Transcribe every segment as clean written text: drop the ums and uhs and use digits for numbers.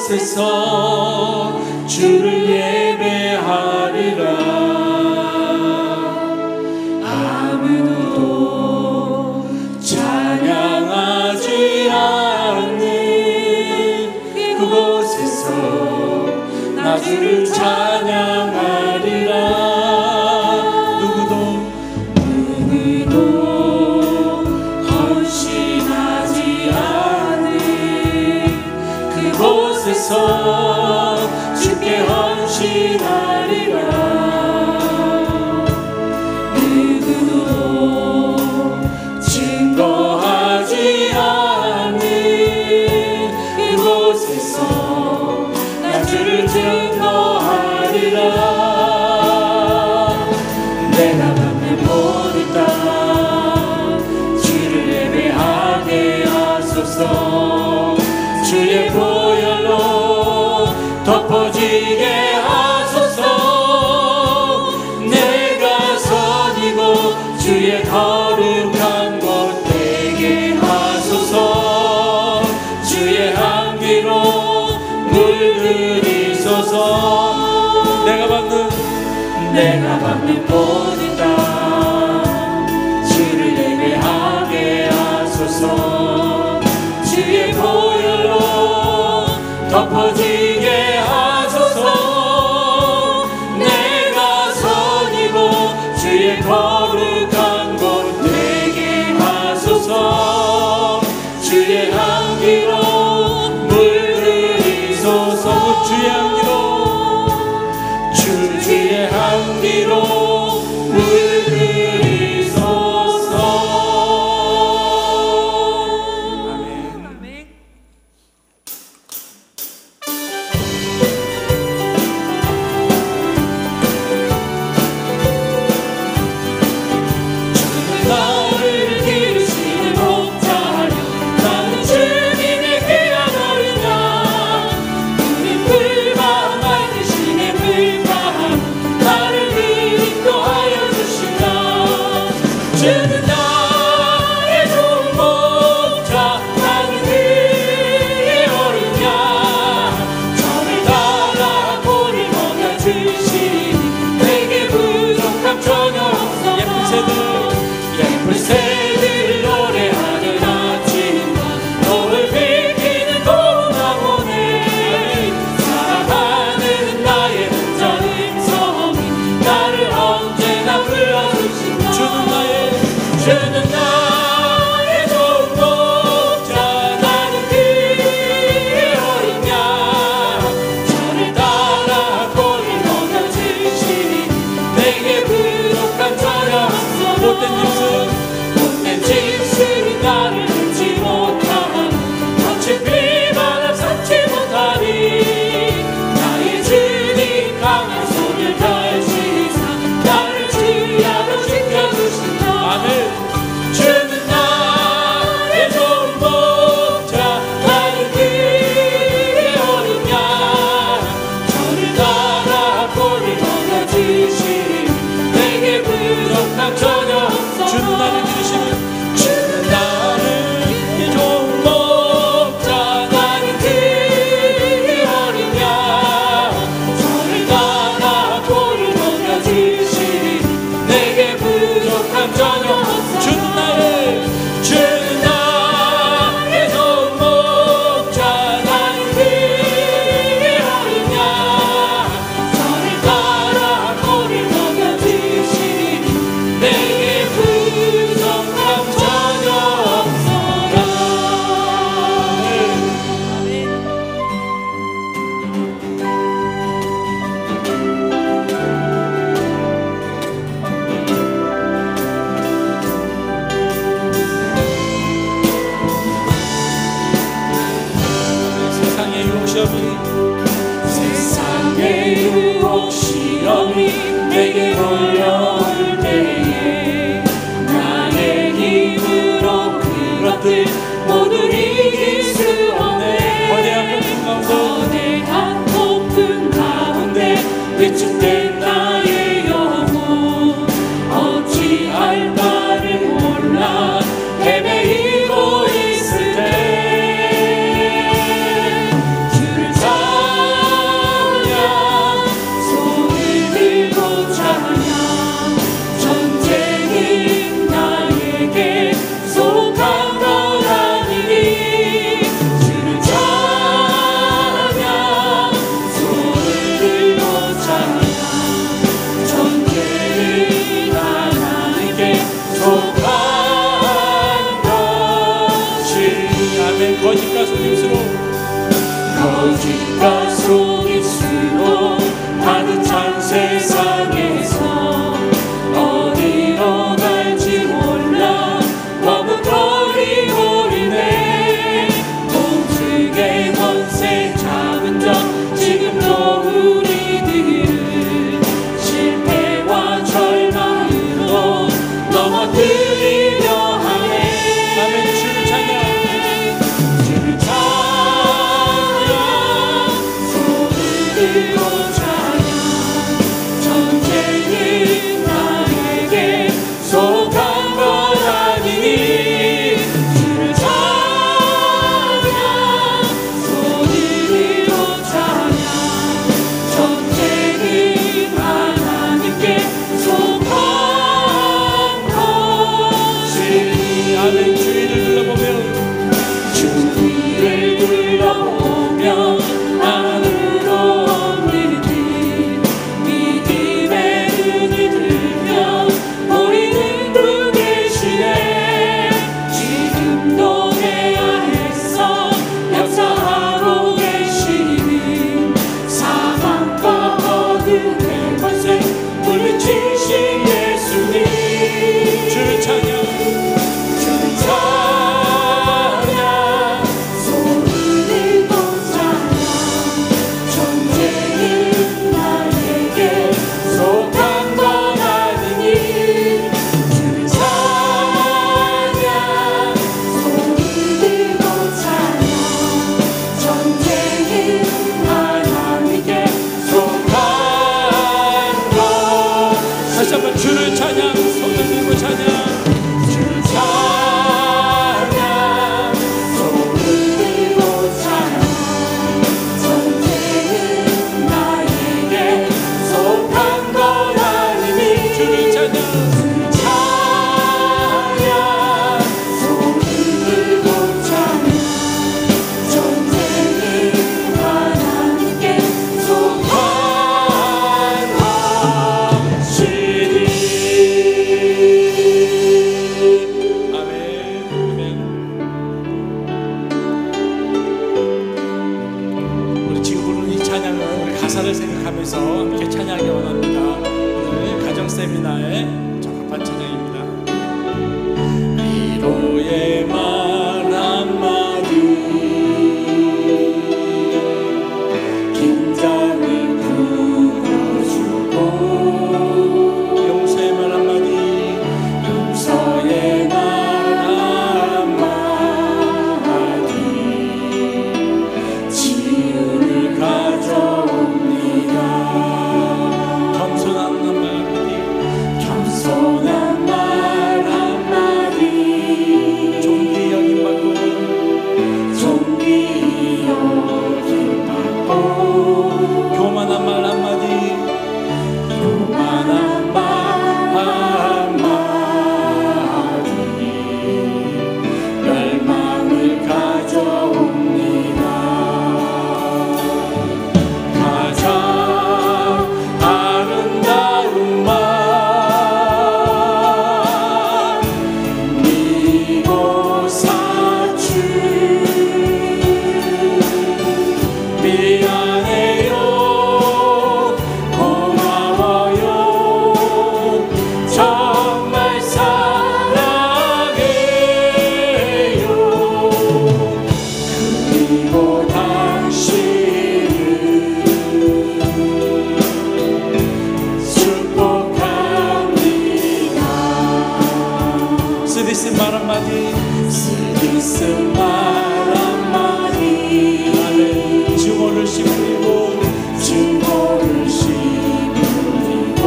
그곳에서 주를 예배하리라. 아무도 찬양하지 않는 그곳에서 나 주를 찬양하리라. 누구도 헌신하지 않는 그곳에서 주께 헌신하리라. 누구도 증거하지 않는 그곳에서 나 주를 증거하리라. 내가 받는 모든 땅 주를 예배하게 하소서. 주의 보혈로 덮어지게 하소서. 내가 선이고 주의 거룩한 곳 되게 하소서. 주의 향기로 물들이소서. 내가 받는 모든 땅 주를 예배하게 하소서. 주의 보혈로 덮어지게 하소서. 내가 선이고 주의 거룩한 곳 되게 하소서. 주의 향기로 물들이소서. 주의 향기로 물들이소서. 아멘. 주는 나를 기르시는 목자여, 나는 주님의 귀한 어린 양. 우린 불과 맑으시네 불과 나를 인도하여 주신다. 주는 나의 좋은 목자, 나는 그의 어린 양. 저를 따라 꼴을 먹여주시니 내게 부족함 전혀 없어. 예쁜 새들 노래하는 아침과 너를 비키는 고운 황혼에 사랑하는 나의 목자 음성이 나를 언제나 불러주신다. 주는 나의 좋은 목자, 나는 그의 어린 양. 저를 따라 꼴을 먹여주시니 내게 부족한 전혀 없어. 못된 짐승이 나를 뚫지 못하고 거친 비바람 삼지 못하니 나의 주님 강한 손을 펼치사 나를 주야로 지켜주신다. 아멘. 주는 나의 좋은 목자, 나는 그의 어린 양. 저를 따라 꼴을 먹여주시니 내게 부족함 전혀 없어. 주는 나를 기르시는 좋은 목자, 나는 그의 어린 양. 저를 따라 꼴을 먹여주시니 내게 부족함 전혀 없어. 주는 나의 좋은 목자, 나는 그의 어린 양. 저를 따라 꼴을 먹여주시니 내게 부족함 전혀 없어라. 세상의 유혹 시험이 내게 몰려올 때에 나의 힘으로 그것들 모두 이길 수 없네. 거대한 폭풍 가운데 위축된 나의 영혼 어찌할 바를 몰라 헤매이고 있을 때 주를 거짓과 속임수로 가득한 세상에서 어디로 갈지 몰라 머뭇거리고 있네. 공중의 권세 잡은 자 지금도 우리들을 실패와 절망으로 넘어뜨리려 하네. 아멘. 주를 찬양, 주를 찬양, 손을 들고 찬양. 전쟁은 나에게 속한 것 아니니. 주를 찬양, 손을 들고 찬양. 전쟁은 하나님께 속한 것이니. 아멘. 주위를 둘러보며 안으로 없는 길 믿음의 눈이 들며 보이는 분 계시네. 지금도 내 안에서 역사하고 계시는 사망과 어둠의 권세 물리치신 예수님. 주를 찬양, 주를 찬양, 손을 들고 찬양. 전쟁은 나에게 속한 것 아니니. 주를 찬양, 손을 들고 찬양. 전쟁은 하나님께 속한 것. 다시 한번 주를 찬양, 손을 들고 찬양. 주를 찬양, 손을 들고 찬양. 전쟁은 나에게 속한 것 아니니. 주를 찬양, 주를 찬양, 손을 들고 찬양. 전쟁은 하나님께 속한 것이니. 아멘. 아멘. 우리 지금 부르는 이 찬양을 우리 가사를 생각하면서 함께 찬양하기 원합니다. 오늘 가정 세미나의 적합한 찬양입니다. 위로의 말 한마디, 긴장을 풀어주고, 용서의 말 한마디, 용서의 말 한마디, 치유를 가져옵니다. 겸손한 말 한마디, 겸손한 말 한마디, 존귀 여김받고, 존귀 여김받고, 교만한 말 한마디, 교만한 말 한마디, 멸망을 가져옵니다. 가장 아름다운 말, 미고 사주. 미안해요, 고마워요, 정말 사랑해요. 그리고 당신을 축복합니다. 쓰디쓴 말 한마디, 쓰디쓴 말 한마디, 아멘. 증오를 씹으리고, 증오를 씹으리고,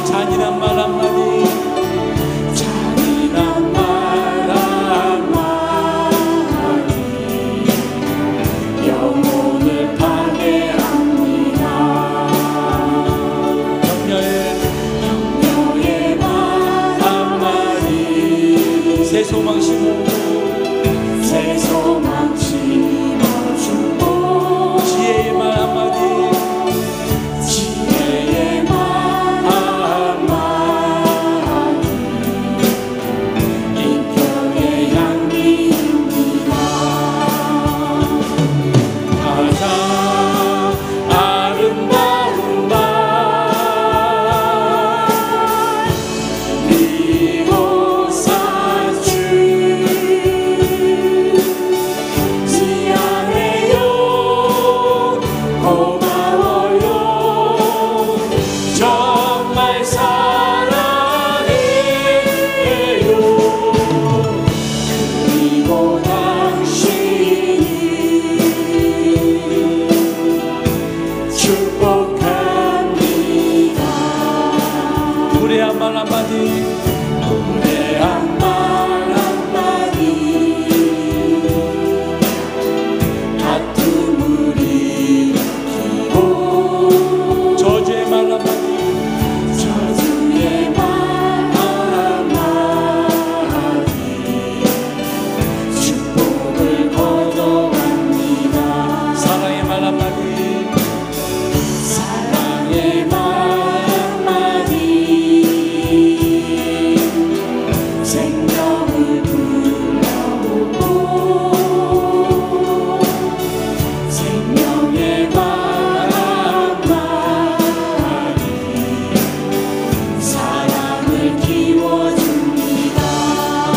잔인한 말 한마디, 잔인한 말 한마디, 영혼을 파괴합니다. 격려의 말 한마디, 새 소망 심어주고, 새 소망 심어주고, 지혜의 말 한마디, 지혜의 말 한마디, 인격의 향기입니다.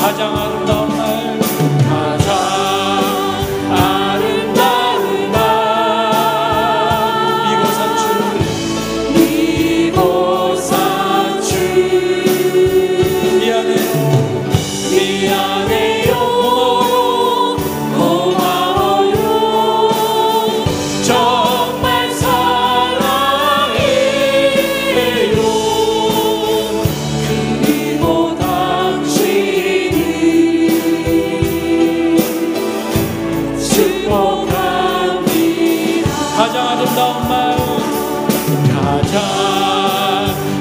가장 아름다운 날, 가장 아름다운 날, 이곳 산주, 이곳 산주. 미안해요, 미안해요, 고마워요, 정말 사랑해요. 그리고 당신이 축복합니다. 가장 아름다운 마음, 가장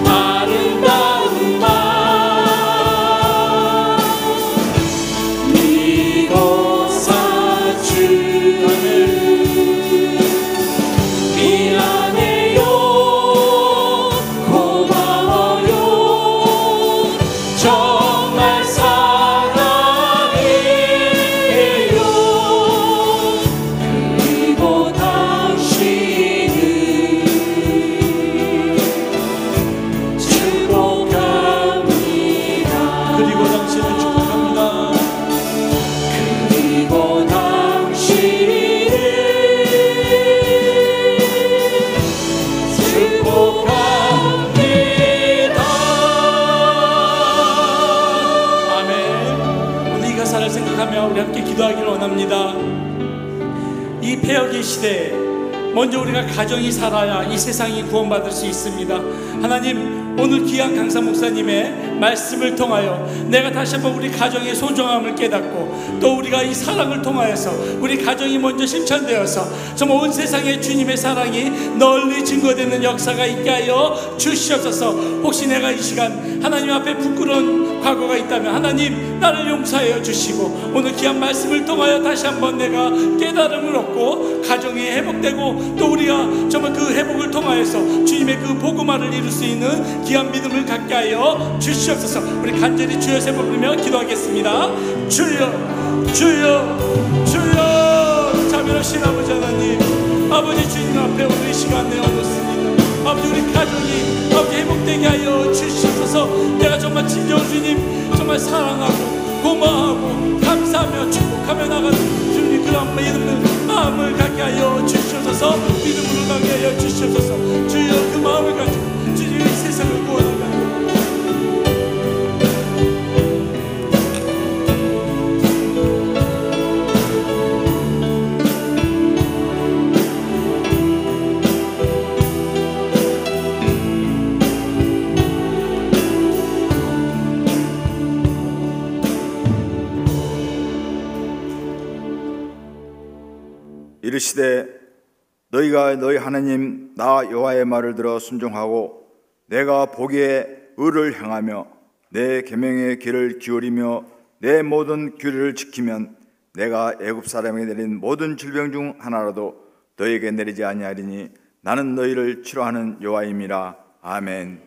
아름다운 마음, 이곳 산주. 미안해요, 고마워요, 정말 사랑해요. 그리고 당신은 축복합니다. 그리고 당신은 축복합니다. 그리고 당신은 축복합니다. 아멘. 오늘 이 가사를 생각하며 우리 함께 기도하기를 원합니다. 이 폐역의 시대에 먼저 우리가 가정이 살아야 이 세상이 구원받을 수 있습니다. 하나님, 오늘 귀한 강사 목사님의 말씀을 통하여 내가 다시 한번 우리 가정의 소중함을 깨닫고, 또 우리가 이 사랑을 통하여서 우리 가정이 먼저 실천되어서 정말 온 세상에 주님의 사랑이 널리 증거되는 역사가 있게 하여 주시옵소서. 혹시 내가 이 시간 하나님 앞에 부끄러운 과거가 있다면 하나님 나를 용서하여 주시고, 오늘 귀한 말씀을 통하여 다시 한번 내가 깨달음을 얻고 가정이 회복되고, 또 우리가 정말 그 회복을 통하여서 주님의 그 복음화를 이룰 수 있는 귀한 믿음을 갖게 하여 주시옵소서. 우리 간절히 주여 세 번 부르며 기도하겠습니다. 주여, 주여, 주여. 자비로우신 아버지 하나님, 아버지 주님 앞에 오늘 이 시간 내어놓습니다. 아버지, 우리 가정이 아버지 회복되게 하여 주시옵소서. 내가 정말 진정 주님 정말 사랑하고 고마워하고 감사하며 축복하며 나가는 주님 그런 마음을 갖게 하여 주시옵소서. 믿음으로 가게 하여 주시옵소서. 주여, 그 마음을 가지고 주님의 세상을 구원하라. 이르시되 너희가 너희 하나님 나 여호와의 말을 들어 순종하고 내가 보기에 의를 행하며 내 계명의 귀를 기울이며 내 모든 규례를 지키면 내가 애굽 사람에게 내린 모든 질병 중 하나라도 너희에게 내리지 아니하리니 나는 너희를 치료하는 여호와임이라. 아멘.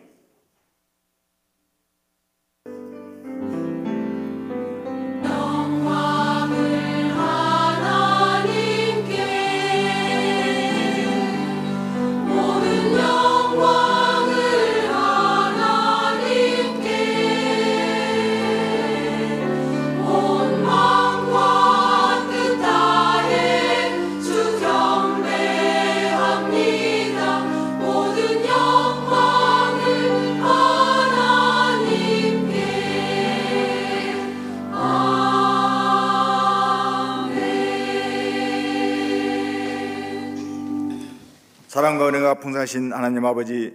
사랑과 은혜가 풍성하신 하나님 아버지,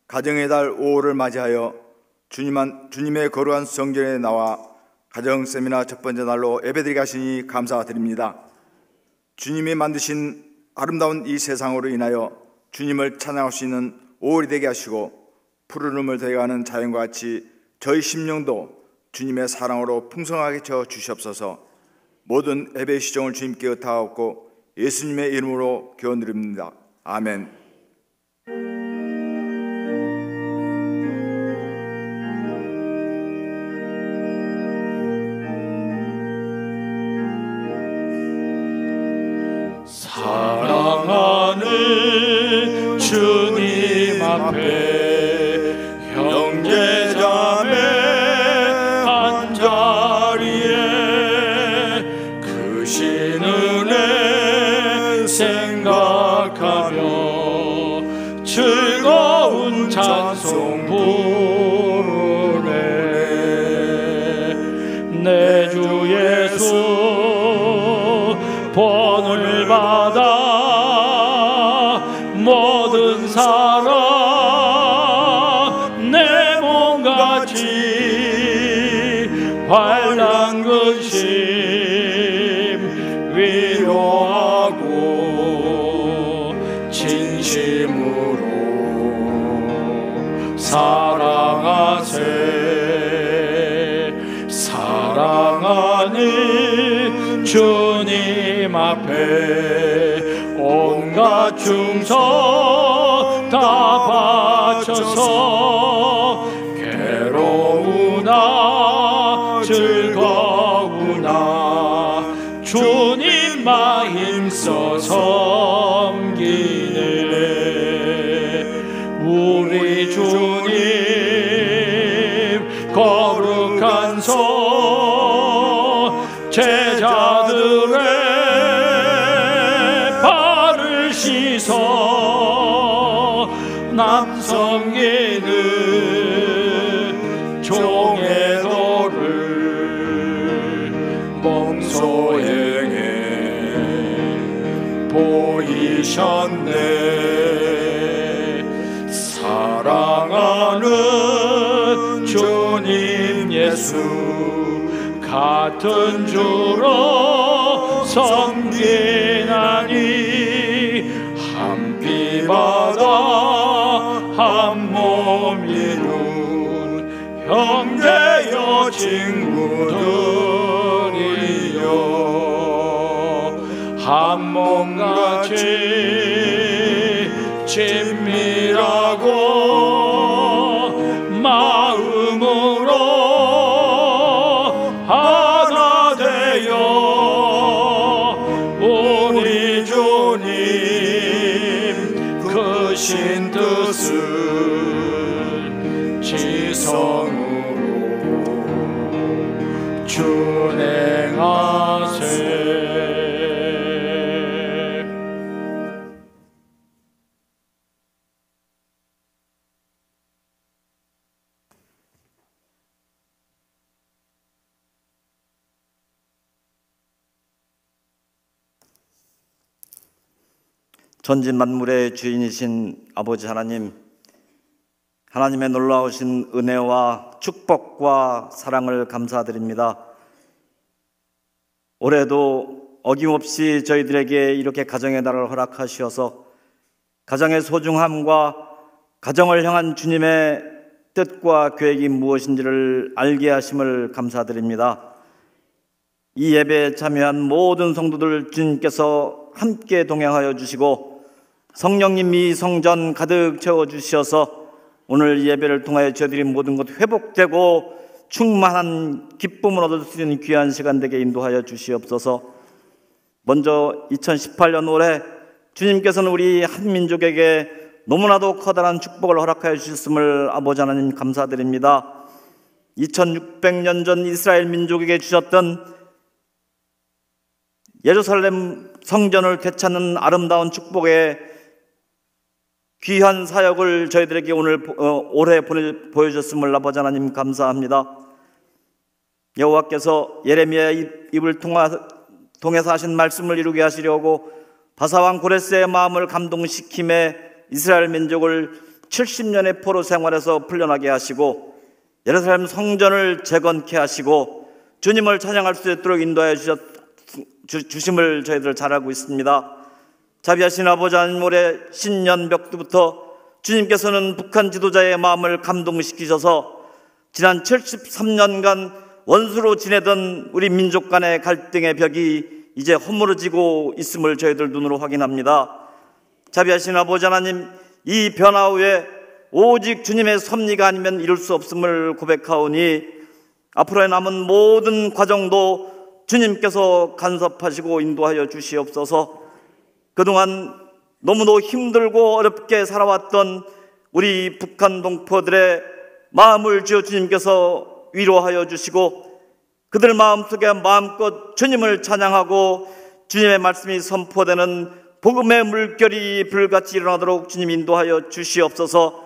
가정의 달 5월을 맞이하여 주님의 거룩한 성전에 나와 가정 세미나 첫 번째 날로 예배드리게 하시니 감사드립니다. 주님이 만드신 아름다운 이 세상으로 인하여 주님을 찬양할 수 있는 5월이 되게 하시고, 푸르름을 더해가는 자연과 같이 저희 심령도 주님의 사랑으로 풍성하게 채워 주시옵소서. 모든 예배 시정을 주님께 의탁하옵고 예수님의 이름으로 기원드립니다. 아멘. 사랑하는 주님 앞에 형제자매 한자리 내 주 예수 본을 받아 모든 사람 내 몸같이 환난 근심 위로하고 진심으로 사랑하세. 사랑하는 주님 앞에 온갖 충성 다 바쳐서 괴로우나 즐거우나 주님만 힘써 섬기네. 우리 주님 거룩한 손 제자들의 발을 씻어 남 섬기는 종의 도를 몽소행에 보이셨네. 사랑하는 주님 예수 같은 주로 섬기나니 한 피 받아 한 몸 이룬 형제여 친구들이여 한 몸같이 친밀하고 마음으로 하나 되어 우리 주님 크신 뜻을 지성으로 준행하세. 전진 만물의 주인이신 아버지 하나님, 하나님의 놀라우신 은혜와 축복과 사랑을 감사드립니다. 올해도 어김없이 저희들에게 이렇게 가정의 날을 허락하시어서 가정의 소중함과 가정을 향한 주님의 뜻과 계획이 무엇인지를 알게 하심을 감사드립니다. 이 예배에 참여한 모든 성도들 주님께서 함께 동행하여 주시고 성령님이 성전 가득 채워주셔서 오늘 이 예배를 통하여 저희들이 모든 것 회복되고 충만한 기쁨을 얻을 수 있는 귀한 시간 되게 인도하여 주시옵소서. 먼저 2018년 올해 주님께서는 우리 한민족에게 너무나도 커다란 축복을 허락하여 주셨음을 아버지 하나님 감사드립니다. 2600년 전 이스라엘 민족에게 주셨던 예루살렘 성전을 되찾는 아름다운 축복의 귀한 사역을 저희들에게 올해 보여주셨음을 아버지 하나님 감사합니다. 여호와께서 예레미야의 입을 통해서 하신 말씀을 이루게 하시려고 바사왕 고레스의 마음을 감동시킴에 이스라엘 민족을 70년의 포로 생활에서 풀려나게 하시고 예루살렘 성전을 재건케 하시고 주님을 찬양할 수 있도록 인도하여 주심을 저희들 잘 알고 있습니다. 자비하신 아버지 하나님, 올해 신년 벽두부터 주님께서는 북한 지도자의 마음을 감동시키셔서 지난 73년간 원수로 지내던 우리 민족 간의 갈등의 벽이 이제 허물어지고 있음을 저희들 눈으로 확인합니다. 자비하신 아버지 하나님, 이 변화 후에 오직 주님의 섭리가 아니면 이룰 수 없음을 고백하오니 앞으로의 남은 모든 과정도 주님께서 간섭하시고 인도하여 주시옵소서. 그동안 너무도 힘들고 어렵게 살아왔던 우리 북한 동포들의 마음을 주여 주님께서 위로하여 주시고 그들 마음속에 마음껏 주님을 찬양하고 주님의 말씀이 선포되는 복음의 물결이 불같이 일어나도록 주님 인도하여 주시옵소서.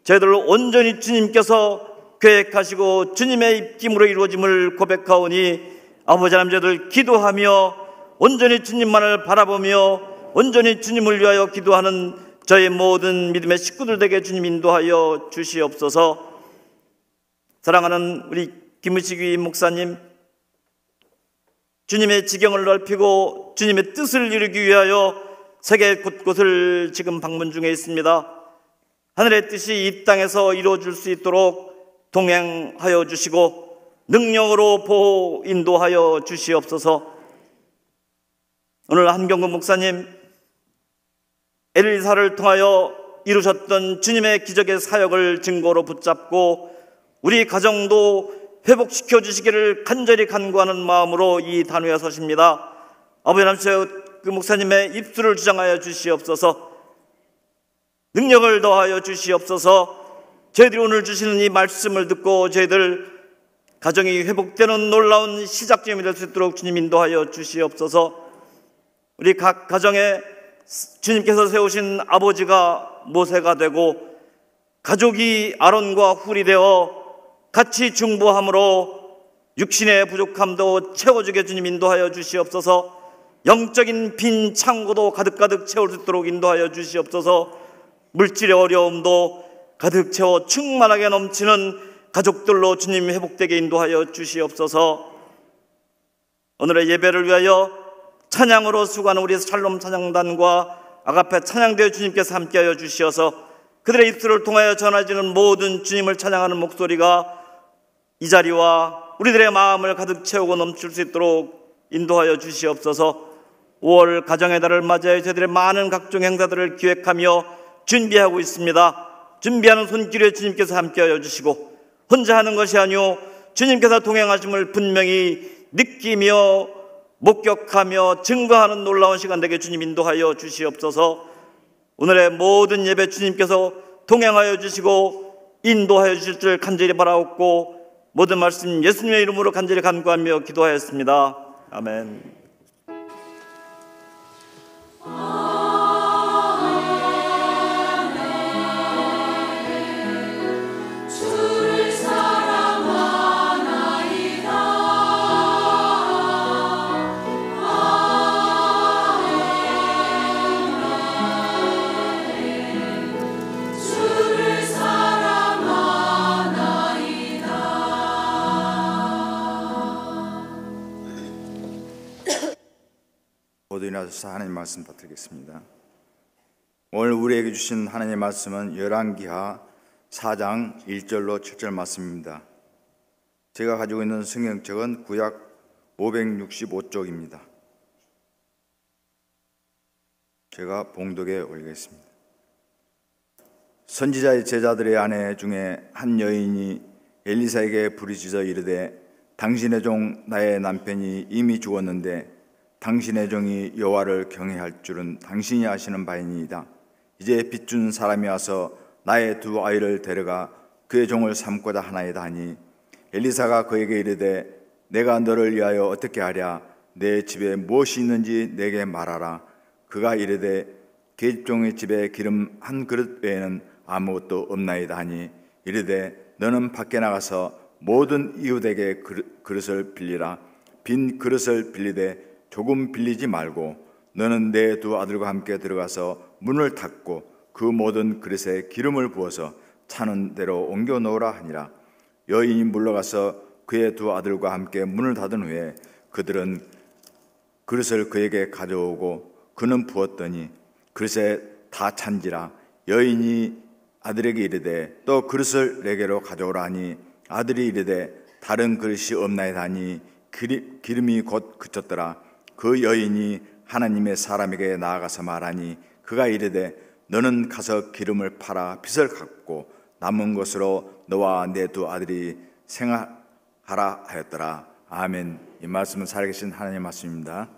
저희들 온전히 주님께서 계획하시고 주님의 입김으로 이루어짐을 고백하오니 아버지 하나님, 저희들 기도하며 온전히 주님만을 바라보며 온전히 주님을 위하여 기도하는 저희 모든 믿음의 식구들 되게 주님 인도하여 주시옵소서. 사랑하는 우리 김의식위 목사님, 주님의 지경을 넓히고 주님의 뜻을 이루기 위하여 세계 곳곳을 지금 방문 중에 있습니다. 하늘의 뜻이 이 땅에서 이루어질 수 있도록 동행하여 주시고 능력으로 보호 인도하여 주시옵소서. 오늘 한경근 목사님, 엘리사를 통하여 이루셨던 주님의 기적의 사역을 증거로 붙잡고 우리 가정도 회복시켜 주시기를 간절히 간구하는 마음으로 이 단위에 서십니다. 아버지 하나님, 그 목사님의 입술을 주장하여 주시옵소서. 능력을 더하여 주시옵소서. 저희들이 오늘 주시는 이 말씀을 듣고 저희들 가정이 회복되는 놀라운 시작점이 될 수 있도록 주님 인도하여 주시옵소서. 우리 각 가정에 주님께서 세우신 아버지가 모세가 되고 가족이 아론과 훌이 되어 같이 중보함으로 육신의 부족함도 채워주게 주님 인도하여 주시옵소서. 영적인 빈 창고도 가득가득 채울 수 있도록 인도하여 주시옵소서. 물질의 어려움도 가득 채워 충만하게 넘치는 가족들로 주님 회복되게 인도하여 주시옵소서. 오늘의 예배를 위하여 찬양으로 수고하는 우리 샬롬 찬양단과 아가페 찬양대회 주님께서 함께하여 주시어서 그들의 입술을 통하여 전해지는 모든 주님을 찬양하는 목소리가 이 자리와 우리들의 마음을 가득 채우고 넘칠 수 있도록 인도하여 주시옵소서. 5월 가정의 달을 맞이하여 저희들의 많은 각종 행사들을 기획하며 준비하고 있습니다. 준비하는 손길에 주님께서 함께하여 주시고 혼자 하는 것이 아니오 주님께서 동행하심을 분명히 느끼며 목격하며 증거하는 놀라운 시간 되게 주님 인도하여 주시옵소서. 오늘의 모든 예배 주님께서 동행하여 주시고 인도하여 주실 줄 간절히 바라옵고 모든 말씀 예수님의 이름으로 간절히 간구하며 기도하였습니다. 아멘. 모두 일어나셔서 하나님 말씀 받드리겠습니다. 오늘 우리에게 주신 하나님의 말씀은 열왕기하 4장 1절로 7절 말씀입니다. 제가 가지고 있는 성경책은 구약 565쪽입니다. 제가 봉독에 올리겠습니다. 선지자의 제자들의 아내 중에 한 여인이 엘리사에게 부르짖어 이르되 당신의 종 나의 남편이 이미 죽었는데 당신의 종이 여호와를 경외할 줄은 당신이 아시는 바이니이다. 이제 빚준 사람이 와서 나의 두 아이를 데려가 그의 종을 삼고자 하나이다 하니 엘리사가 그에게 이르되 내가 너를 위하여 어떻게 하랴? 내 집에 무엇이 있는지 내게 말하라. 그가 이르되 계집종의 집에 기름 한 그릇 외에는 아무것도 없나이다 하니 이르되 너는 밖에 나가서 모든 이웃에게 그릇을 빌리라. 빈 그릇을 빌리되 조금 빌리지 말고 너는 내 두 아들과 함께 들어가서 문을 닫고 그 모든 그릇에 기름을 부어서 차는 대로 옮겨 놓으라 하니라. 여인이 물러가서 그의 두 아들과 함께 문을 닫은 후에 그들은 그릇을 그에게 가져오고 그는 부었더니 그릇에 다 찬지라. 여인이 아들에게 이르되 또 그릇을 내게로 가져오라 하니 아들이 이르되 다른 그릇이 없나이다 하니 기름이 곧 그쳤더라. 그 여인이 하나님의 사람에게 나아가서 말하니 그가 이르되 너는 가서 기름을 팔아 빚을 갚고 남은 것으로 너와 내 두 아들이 생활하라 하였더라. 아멘. 이 말씀은 살아계신 하나님의 말씀입니다.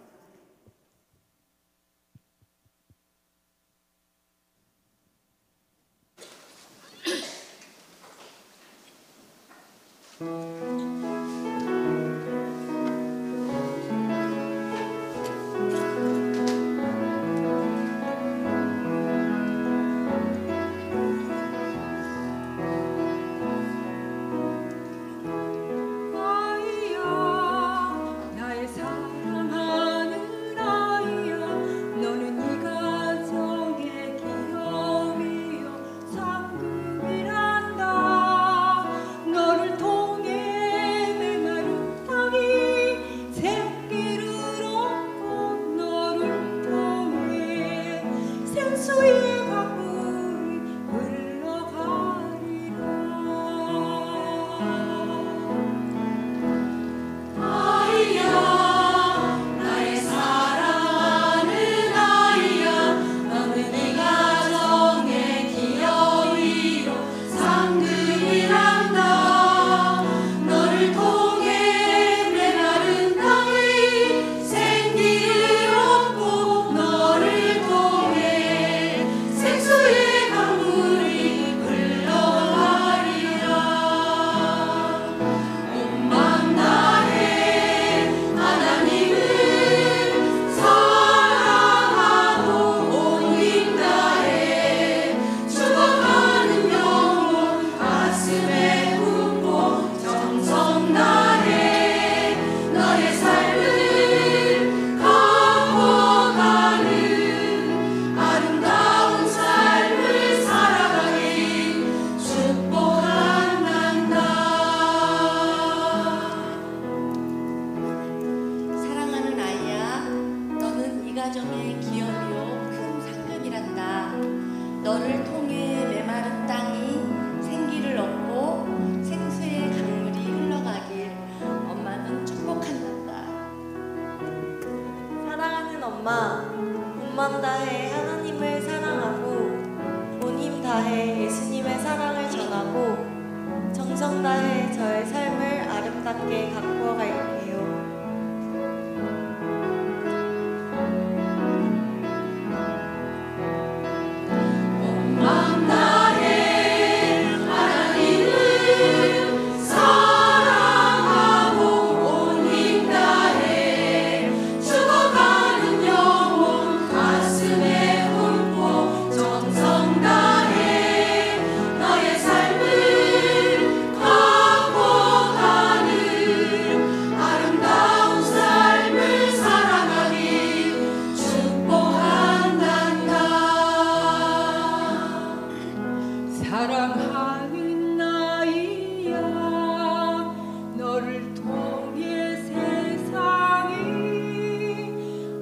가정의 기업이요 큰 상급이란다. 너를 통해 메마른 땅이 생기를 얻고 생수의 강물이 흘러가길 엄마는 축복한단다. 사랑하는 엄마, 온맘 다해 하나님을 사랑하고 온 힘 다해 예수님의 사랑을 전하고 정성 다해 저의 삶을 아름답게 가꾸어 갈게요. 온맘 다해 하나님을 사랑하고 온 힘 다해 죽어가는 영혼 가슴에 품고 정성 다해 너의 삶을 가꿔가는 아름다운 삶을 살아가길 축복한단다. 사랑하는 나이야, 너를 통해 세상이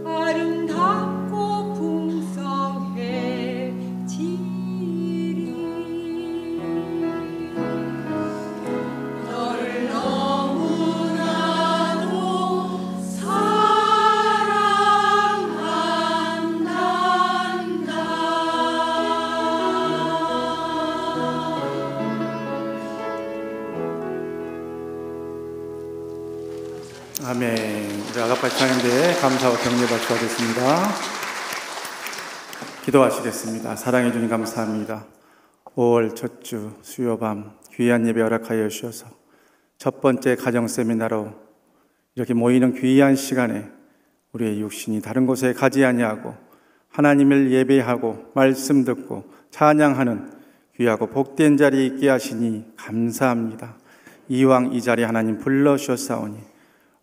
아름답고 풍성해지리. 너를 너무나도 사랑한단다. 아멘. 우리 아가파 찬양대에 감사와 격려 박수하겠습니다. 기도하시겠습니다. 사랑해 주님 감사합니다. 5월 첫 주 수요밤 귀한 예배 허락하여 주셔서 첫 번째 가정 세미나로 이렇게 모이는 귀한 시간에 우리의 육신이 다른 곳에 가지 아니하고 하나님을 예배하고 말씀 듣고 찬양하는 귀하고 복된 자리에 있게 하시니 감사합니다. 이왕 이 자리에 하나님 불러주셨사오니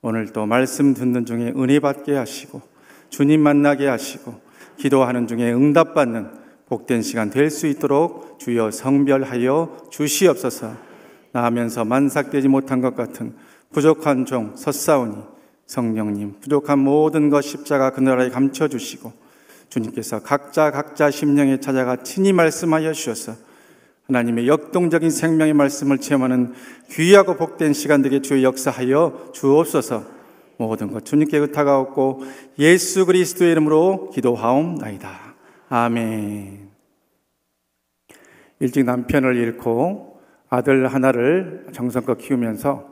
오늘도 말씀 듣는 중에 은혜 받게 하시고 주님 만나게 하시고 기도하는 중에 응답받는 복된 시간 될 수 있도록 주여 성별하여 주시옵소서. 나하면서 만삭되지 못한 것 같은 부족한 종 섰사오니 성령님 부족한 모든 것 십자가 그늘아래 감춰주시고 주님께서 각자 심령에 찾아가 친히 말씀하여 주셔서 하나님의 역동적인 생명의 말씀을 체험하는 귀하고 복된 시간 되게 주의 역사하여 주옵소서. 모든 것 주님께 의탁하옵고 예수 그리스도의 이름으로 기도하옵나이다. 아멘. 일찍 남편을 잃고 아들 하나를 정성껏 키우면서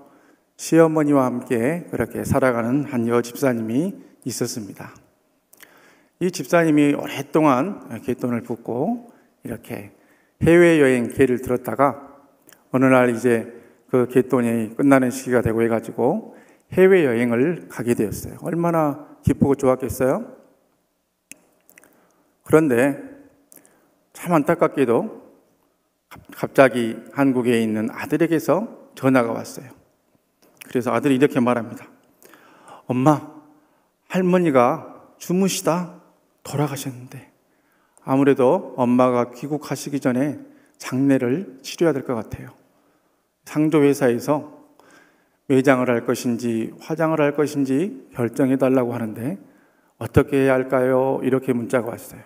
시어머니와 함께 그렇게 살아가는 한 여집사님이 있었습니다. 이 집사님이 오랫동안 갯돈을 붓고 이렇게 해외여행 계획을 들었다가 어느 날 이제 그 갯돈이 끝나는 시기가 되고 해가지고 해외여행을 가게 되었어요. 얼마나 기쁘고 좋았겠어요? 그런데 참 안타깝게도 갑자기 한국에 있는 아들에게서 전화가 왔어요. 그래서 아들이 이렇게 말합니다. 엄마, 할머니가 주무시다 돌아가셨는데 아무래도 엄마가 귀국하시기 전에 장례를 치러야 될 것 같아요. 상조회사에서 매장을 할 것인지 화장을 할 것인지 결정해 달라고 하는데 어떻게 해야 할까요? 이렇게 문자가 왔어요.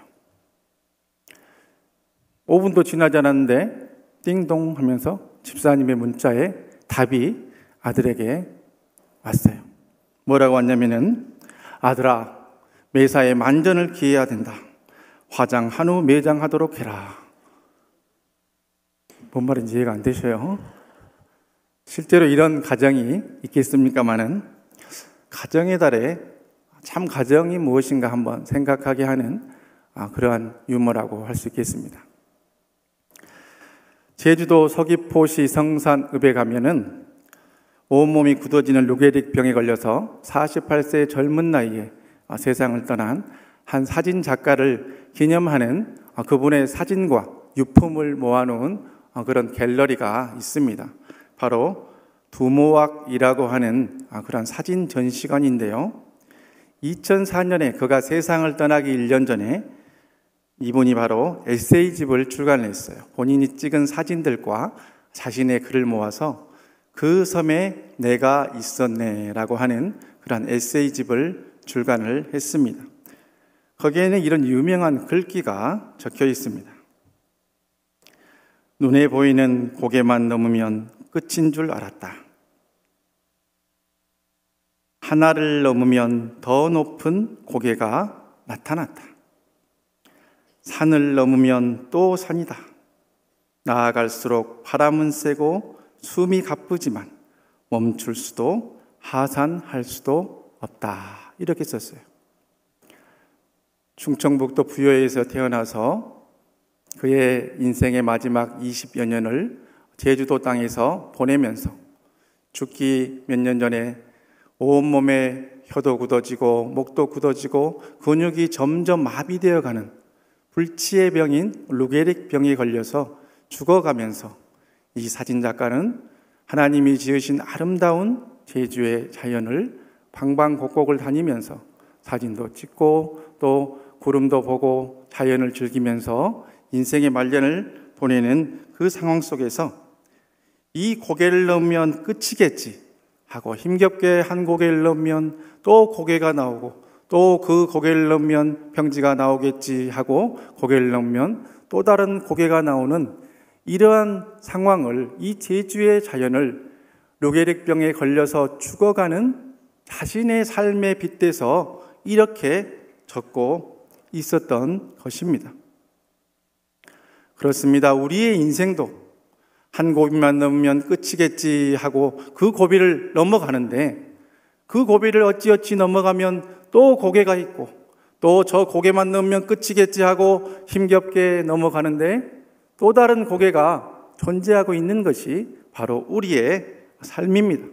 5분도 지나지 않았는데 띵동 하면서 집사님의 문자에 답이 아들에게 왔어요. 뭐라고 왔냐면은 아들아, 매사에 만전을 기해야 된다. 화장한 후 매장하도록 해라. 뭔 말인지 이해가 안 되셔요? 실제로 이런 가정이 있겠습니까마는 가정의 달에 참 가정이 무엇인가 한번 생각하게 하는 그러한 유머라고 할 수 있겠습니다. 제주도 서귀포시 성산읍에 가면은 온몸이 굳어지는 루게릭 병에 걸려서 48세의 젊은 나이에 세상을 떠난 한 사진 작가를 기념하는 그분의 사진과 유품을 모아놓은 그런 갤러리가 있습니다. 바로 두모학이라고 하는 그런 사진 전시관인데요. 2004년에 그가 세상을 떠나기 1년 전에 이분이 바로 에세이집을 출간했어요. 본인이 찍은 사진들과 자신의 글을 모아서 그 섬에 내가 있었네 라고 하는 그런 에세이집을 출간을 했습니다. 거기에는 이런 유명한 글귀가 적혀 있습니다. 눈에 보이는 고개만 넘으면 끝인 줄 알았다. 하나를 넘으면 더 높은 고개가 나타났다. 산을 넘으면 또 산이다. 나아갈수록 바람은 세고 숨이 가쁘지만 멈출 수도 하산할 수도 없다. 이렇게 썼어요. 충청북도 부여에서 태어나서 그의 인생의 마지막 20여 년을 제주도 땅에서 보내면서 죽기 몇 년 전에 온몸에 혀도 굳어지고 목도 굳어지고 근육이 점점 마비되어 가는 불치의 병인 루게릭 병에 걸려서 죽어가면서 이 사진작가는 하나님이 지으신 아름다운 제주의 자연을 방방곡곡을 다니면서 사진도 찍고 또 구름도 보고 자연을 즐기면서 인생의 말년을 보내는 그 상황 속에서 이 고개를 넘으면 끝이겠지 하고 힘겹게 한 고개를 넘으면 또 고개가 나오고 또 그 고개를 넘으면 평지가 나오겠지 하고 고개를 넘으면 또 다른 고개가 나오는 이러한 상황을, 이 제주의 자연을 루게릭병에 걸려서 죽어가는 자신의 삶에 빗대서 이렇게 적고 있었던 것입니다. 그렇습니다. 우리의 인생도 한 고비만 넘으면 끝이겠지 하고 그 고비를 넘어가는데 그 고비를 어찌어찌 넘어가면 또 고개가 있고 또 저 고개만 넘으면 끝이겠지 하고 힘겹게 넘어가는데 또 다른 고개가 존재하고 있는 것이 바로 우리의 삶입니다.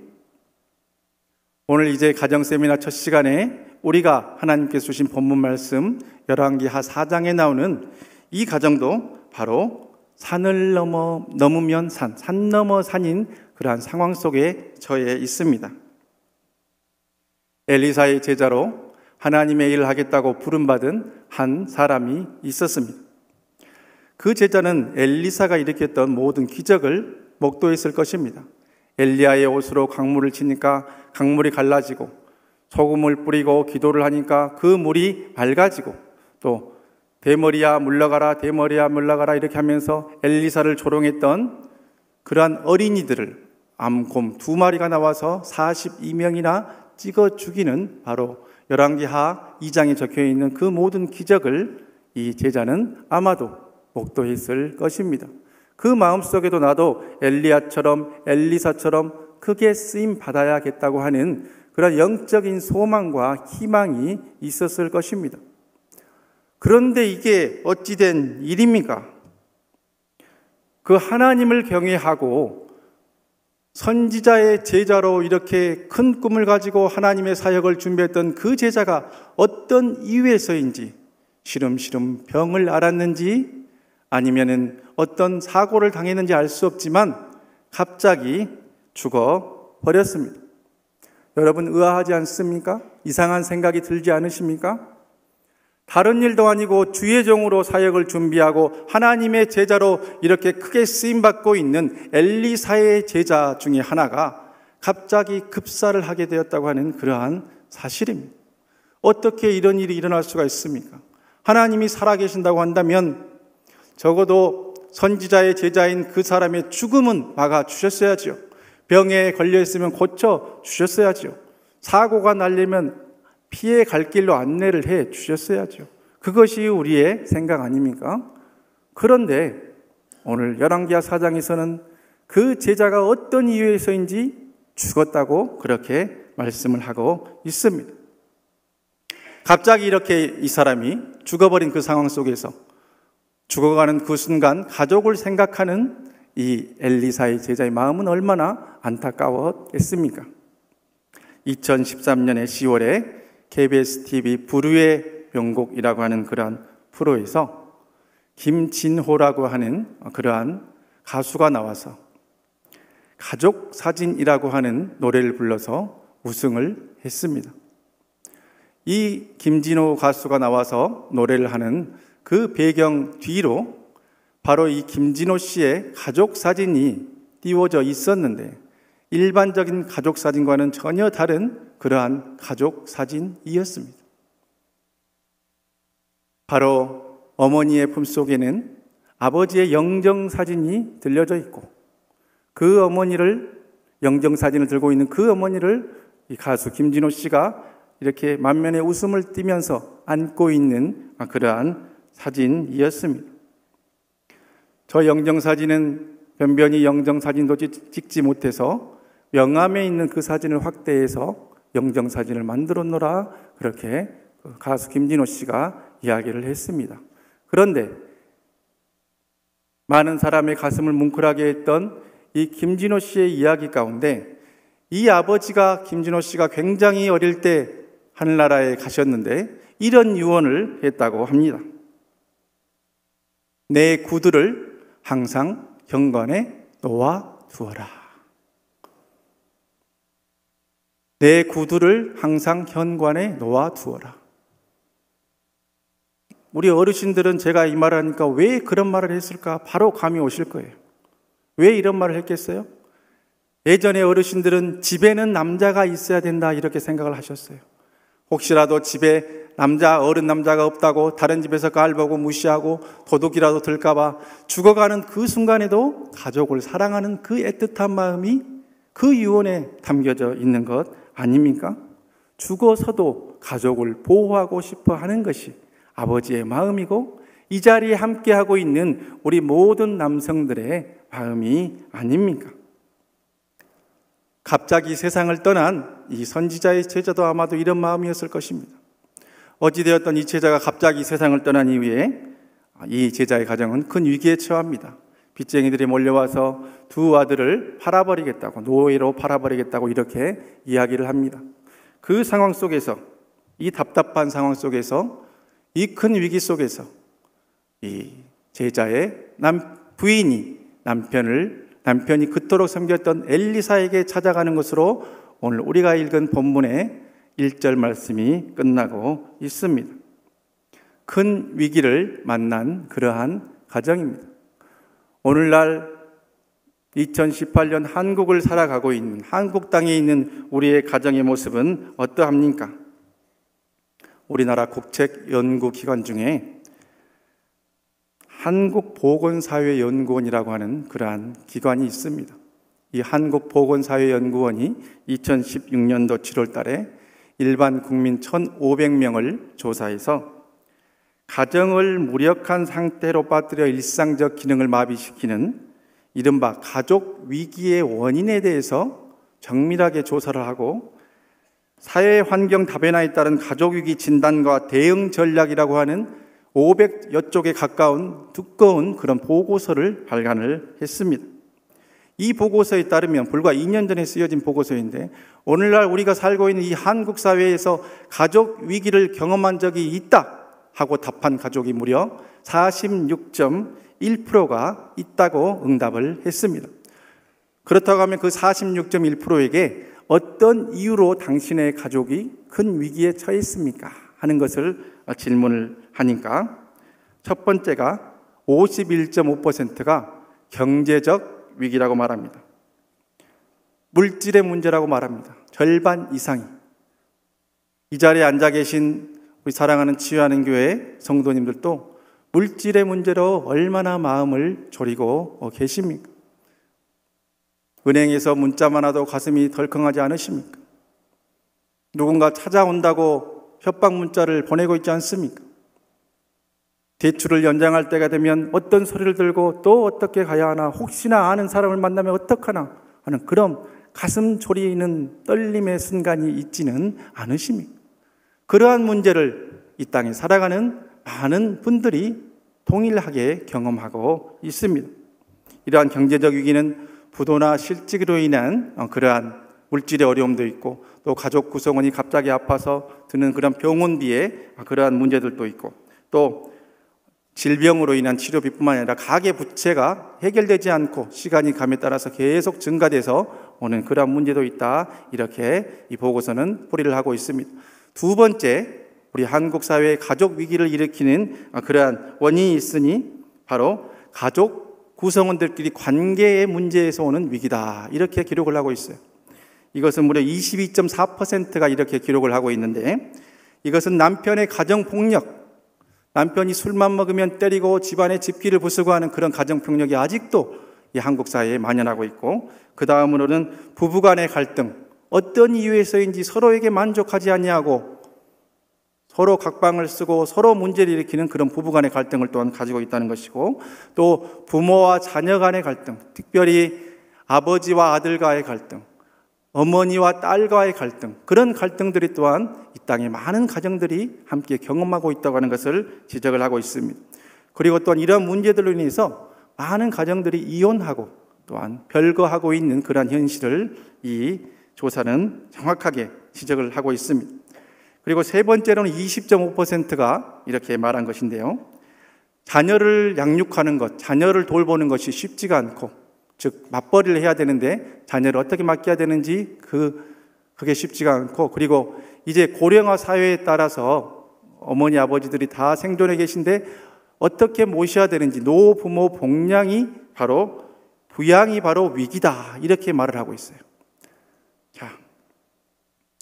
오늘 이제 가정세미나 첫 시간에 우리가 하나님께서 주신 본문 말씀 열왕기하 4장에 나오는 이 가정도 바로 산을 넘으면 산 넘어 산인 그러한 상황 속에 처해 있습니다. 엘리사의 제자로 하나님의 일을 하겠다고 부름받은 한 사람이 있었습니다. 그 제자는 엘리사가 일으켰던 모든 기적을 목도했을 것입니다. 엘리야의 옷으로 강물을 치니까 강물이 갈라지고 소금을 뿌리고 기도를 하니까 그 물이 맑아지고 또 대머리야 물러가라 대머리야 물러가라 이렇게 하면서 엘리사를 조롱했던 그러한 어린이들을 암곰 2마리가 나와서 42명이나 찍어 죽이는 바로 열왕기하 2장에 적혀있는 그 모든 기적을 이 제자는 아마도 목도했을 것입니다. 그 마음속에도 나도 엘리야처럼 엘리사처럼 크게 쓰임 받아야겠다고 하는 그런 영적인 소망과 희망이 있었을 것입니다. 그런데 이게 어찌된 일입니까? 그 하나님을 경외하고 선지자의 제자로 이렇게 큰 꿈을 가지고 하나님의 사역을 준비했던 그 제자가 어떤 이유에서인지 시름시름 병을 앓았는지 아니면은 어떤 사고를 당했는지 알 수 없지만 갑자기 죽어버렸습니다. 여러분 의아하지 않습니까? 이상한 생각이 들지 않으십니까? 다른 일도 아니고 주의 종으로 사역을 준비하고 하나님의 제자로 이렇게 크게 쓰임받고 있는 엘리사의 제자 중에 하나가 갑자기 급사를 하게 되었다고 하는 그러한 사실입니다. 어떻게 이런 일이 일어날 수가 있습니까? 하나님이 살아계신다고 한다면 적어도 선지자의 제자인 그 사람의 죽음은 막아주셨어야죠. 병에 걸려있으면 고쳐주셨어야죠. 사고가 나려면 피해 갈 길로 안내를 해 주셨어야죠. 그것이 우리의 생각 아닙니까? 그런데 오늘 열왕기하 4장에서는 그 제자가 어떤 이유에서인지 죽었다고 그렇게 말씀을 하고 있습니다. 갑자기 이렇게 이 사람이 죽어버린 그 상황 속에서 죽어가는 그 순간 가족을 생각하는 이 엘리사의 제자의 마음은 얼마나 안타까웠겠습니까? 2013년의 10월에 KBS TV 불후의 명곡이라고 하는 그러한 프로에서 김진호라고 하는 그러한 가수가 나와서 가족 사진이라고 하는 노래를 불러서 우승을 했습니다. 이 김진호 가수가 나와서 노래를 하는 그 배경 뒤로 바로 이 김진호 씨의 가족 사진이 띄워져 있었는데 일반적인 가족 사진과는 전혀 다른 그러한 가족 사진이었습니다. 바로 어머니의 품속에는 아버지의 영정사진이 들려져 있고, 그 어머니를, 영정사진을 들고 있는 그 어머니를 이 가수 김진호 씨가 이렇게 만면에 웃음을 띠면서 안고 있는 그러한 사진이었습니다. 저 영정사진은 변변히 영정사진도 찍지 못해서 명함에 있는 그 사진을 확대해서 영정사진을 만들어 놓으라, 그렇게 가수 김진호 씨가 이야기를 했습니다. 그런데 많은 사람의 가슴을 뭉클하게 했던 이 김진호 씨의 이야기 가운데 이 아버지가, 김진호 씨가 굉장히 어릴 때 하늘나라에 가셨는데 이런 유언을 했다고 합니다. 내 구두를 항상 현관에 놓아 두어라. 내 구두를 항상 현관에 놓아 두어라. 우리 어르신들은 제가 이 말을 하니까 왜 그런 말을 했을까? 바로 감이 오실 거예요. 왜 이런 말을 했겠어요? 예전에 어르신들은 집에는 남자가 있어야 된다, 이렇게 생각을 하셨어요. 혹시라도 집에 어른 남자가 없다고 다른 집에서 깔보고 무시하고 도둑이라도 들까봐 죽어가는 그 순간에도 가족을 사랑하는 그 애틋한 마음이 그 유언에 담겨져 있는 것 아닙니까? 죽어서도 가족을 보호하고 싶어 하는 것이 아버지의 마음이고, 이 자리에 함께하고 있는 우리 모든 남성들의 마음이 아닙니까? 갑자기 세상을 떠난 이 선지자의 제자도 아마도 이런 마음이었을 것입니다. 어찌되었던 이 제자가 갑자기 세상을 떠난 이후에 이 제자의 가정은 큰 위기에 처합니다. 빚쟁이들이 몰려와서 두 아들을 팔아버리겠다고, 노예로 팔아버리겠다고 이렇게 이야기를 합니다. 그 상황 속에서, 이 답답한 상황 속에서, 이 큰 위기 속에서 이 제자의 부인이 남편이 그토록 섬겼던 엘리사에게 찾아가는 것으로 오늘 우리가 읽은 본문의 1절 말씀이 끝나고 있습니다. 큰 위기를 만난 그러한 가정입니다. 오늘날 2018년 한국을 살아가고 있는, 한국 땅에 있는 우리의 가정의 모습은 어떠합니까? 우리나라 국책연구기관 중에 한국보건사회연구원이라고 하는 그러한 기관이 있습니다. 이 한국보건사회연구원이 2016년도 7월 달에 일반 국민 1,500명을 조사해서 가정을 무력한 상태로 빠뜨려 일상적 기능을 마비시키는 이른바 가족 위기의 원인에 대해서 정밀하게 조사를 하고, 사회 환경 다변화에 따른 가족 위기 진단과 대응 전략이라고 하는 500여 쪽에 가까운 두꺼운 그런 보고서를 발간을 했습니다. 이 보고서에 따르면, 불과 2년 전에 쓰여진 보고서인데, 오늘날 우리가 살고 있는 이 한국 사회에서 가족 위기를 경험한 적이 있다 하고 답한 가족이 무려 46.1%가 있다고 응답을 했습니다. 그렇다고 하면 그 46.1%에게 어떤 이유로 당신의 가족이 큰 위기에 처했습니까? 하는 것을 질문을 하니까, 첫 번째가 51.5%가 경제적 위기라고 말합니다. 물질의 문제라고 말합니다. 절반 이상이. 이 자리에 앉아 계신 우리 사랑하는 치유하는 교회 성도님들도 물질의 문제로 얼마나 마음을 졸이고 계십니까? 은행에서 문자만 와도 가슴이 덜컹하지 않으십니까? 누군가 찾아온다고 협박 문자를 보내고 있지 않습니까? 대출을 연장할 때가 되면 어떤 소리를 들고 또 어떻게 가야 하나, 혹시나 아는 사람을 만나면 어떡하나 하는 그런 가슴 졸이는 떨림의 순간이 있지는 않으십니까? 그러한 문제를 이 땅에 살아가는 많은 분들이 동일하게 경험하고 있습니다. 이러한 경제적 위기는 부도나 실직으로 인한 그러한 물질의 어려움도 있고, 또 가족 구성원이 갑자기 아파서 드는 그런 병원비의 그러한 문제들도 있고, 또 질병으로 인한 치료비뿐만 아니라 가계 부채가 해결되지 않고 시간이 감에 따라서 계속 증가돼서 오는 그러한 문제도 있다, 이렇게 이 보고서는 풀이를 하고 있습니다. 두 번째, 우리 한국 사회의 가족 위기를 일으키는 그러한 원인이 있으니 바로 가족 구성원들끼리 관계의 문제에서 오는 위기다, 이렇게 기록을 하고 있어요. 이것은 무려 22.4%가 이렇게 기록을 하고 있는데, 이것은 남편의 가정폭력, 남편이 술만 먹으면 때리고 집안에 집기를 부수고 하는 그런 가정폭력이 아직도 이 한국 사회에 만연하고 있고, 그 다음으로는 부부간의 갈등, 어떤 이유에서인지 서로에게 만족하지 아니하고 서로 각방을 쓰고 서로 문제를 일으키는 그런 부부간의 갈등을 또한 가지고 있다는 것이고, 또 부모와 자녀 간의 갈등, 특별히 아버지와 아들과의 갈등, 어머니와 딸과의 갈등, 그런 갈등들이 또한 이 땅에 많은 가정들이 함께 경험하고 있다고 하는 것을 지적을 하고 있습니다. 그리고 또한 이러한 문제들로 인해서 많은 가정들이 이혼하고 또한 별거하고 있는 그러한 현실을 이 조사는 정확하게 지적을 하고 있습니다. 그리고 세 번째로는 20.5%가 이렇게 말한 것인데요. 자녀를 양육하는 것, 자녀를 돌보는 것이 쉽지가 않고, 즉 맞벌이를 해야 되는데 자녀를 어떻게 맡겨야 되는지 그게 쉽지가 않고, 그리고 이제 고령화 사회에 따라서 어머니 아버지들이 다 생존해 계신데 어떻게 모셔야 되는지, 노부모 복양이 바로, 부양이 바로 위기다, 이렇게 말을 하고 있어요. 자,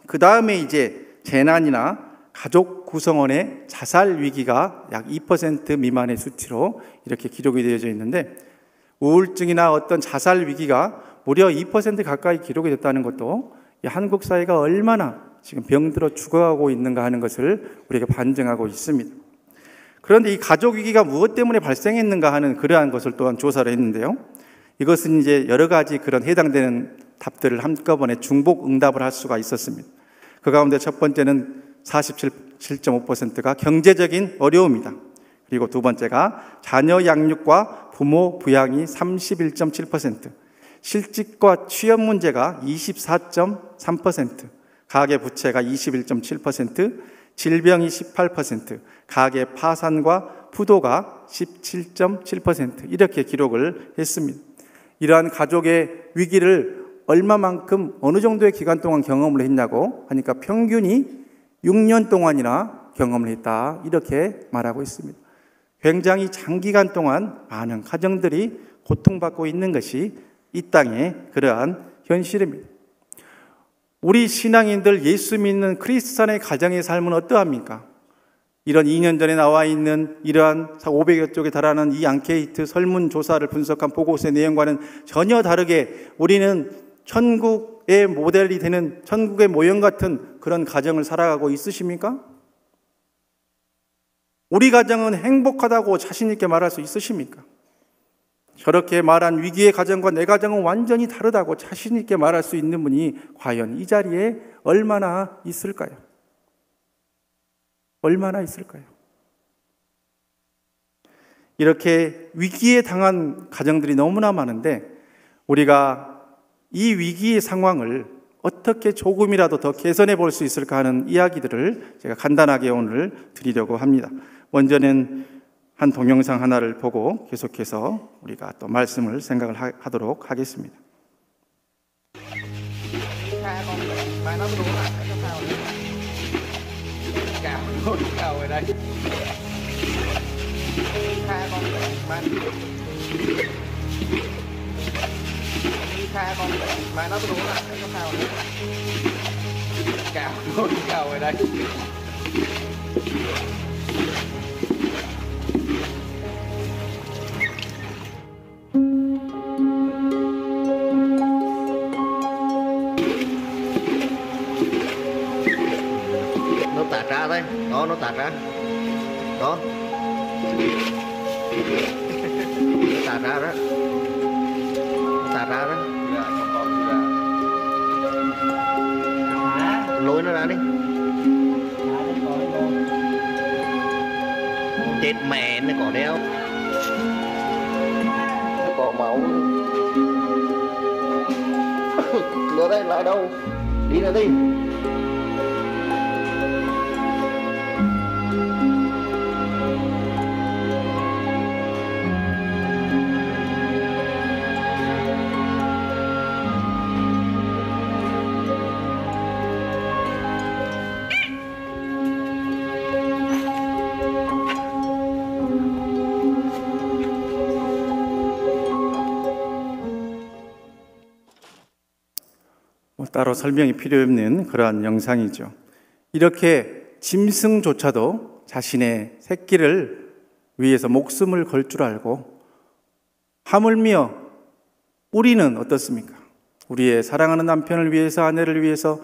그 다음에 이제 재난이나 가족 구성원의 자살 위기가 약 2% 미만의 수치로 이렇게 기록이 되어져 있는데, 우울증이나 어떤 자살 위기가 무려 2% 가까이 기록이 됐다는 것도 이 한국 사회가 얼마나 지금 병들어 죽어가고 있는가 하는 것을 우리가 반증하고 있습니다. 그런데 이 가족 위기가 무엇 때문에 발생했는가 하는 그러한 것을 또한 조사를 했는데요. 이것은 이제 여러 가지 그런 해당되는 답들을 한꺼번에 중복 응답을 할 수가 있었습니다. 그 가운데 첫 번째는 47.5%가 경제적인 어려움이다. 그리고 두 번째가 자녀 양육과 부모 부양이 31.7%, 실직과 취업 문제가 24.3%, 가계 부채가 21.7%, 질병이 18%, 가계 파산과 부도가 17.7% 이렇게 기록을 했습니다. 이러한 가족의 위기를 얼마만큼 어느 정도의 기간 동안 경험을 했냐고 하니까 평균이 6년 동안이나 경험을 했다, 이렇게 말하고 있습니다. 굉장히 장기간 동안 많은 가정들이 고통받고 있는 것이 이 땅의 그러한 현실입니다. 우리 신앙인들, 예수 믿는 크리스찬의 가정의 삶은 어떠합니까? 이런 2년 전에 나와 있는 이러한 500여 쪽에 달하는 이 앙케이트 설문조사를 분석한 보고서의 내용과는 전혀 다르게 우리는 천국의 모델이 되는 천국의 모형 같은 그런 가정을 살아가고 있으십니까? 우리 가정은 행복하다고 자신 있게 말할 수 있으십니까? 저렇게 말한 위기의 가정과 내 가정은 완전히 다르다고 자신 있게 말할 수 있는 분이 과연 이 자리에 얼마나 있을까요? 얼마나 있을까요? 이렇게 위기에 당한 가정들이 너무나 많은데, 우리가 이 위기의 상황을 어떻게 조금이라도 더 개선해 볼 수 있을까 하는 이야기들을 제가 간단하게 오늘 드리려고 합니다. 먼저는 한 동영상 하나를 보고 계속해서 우리가 또 말씀을 생각을 하도록 하겠습니다. Nó tạt ra đây, đó, nó tạt ra đó, nó tạt ra đó, nó tạt ra đó, lôi nó ra đi, chết mẹ nó có đeo, nó có máu, lừa đây lại đâu, đi ra đi. 따로 설명이 필요 없는 그러한 영상이죠. 이렇게 짐승조차도 자신의 새끼를 위해서 목숨을 걸 줄 알고, 하물며 우리는 어떻습니까? 우리의 사랑하는 남편을 위해서, 아내를 위해서,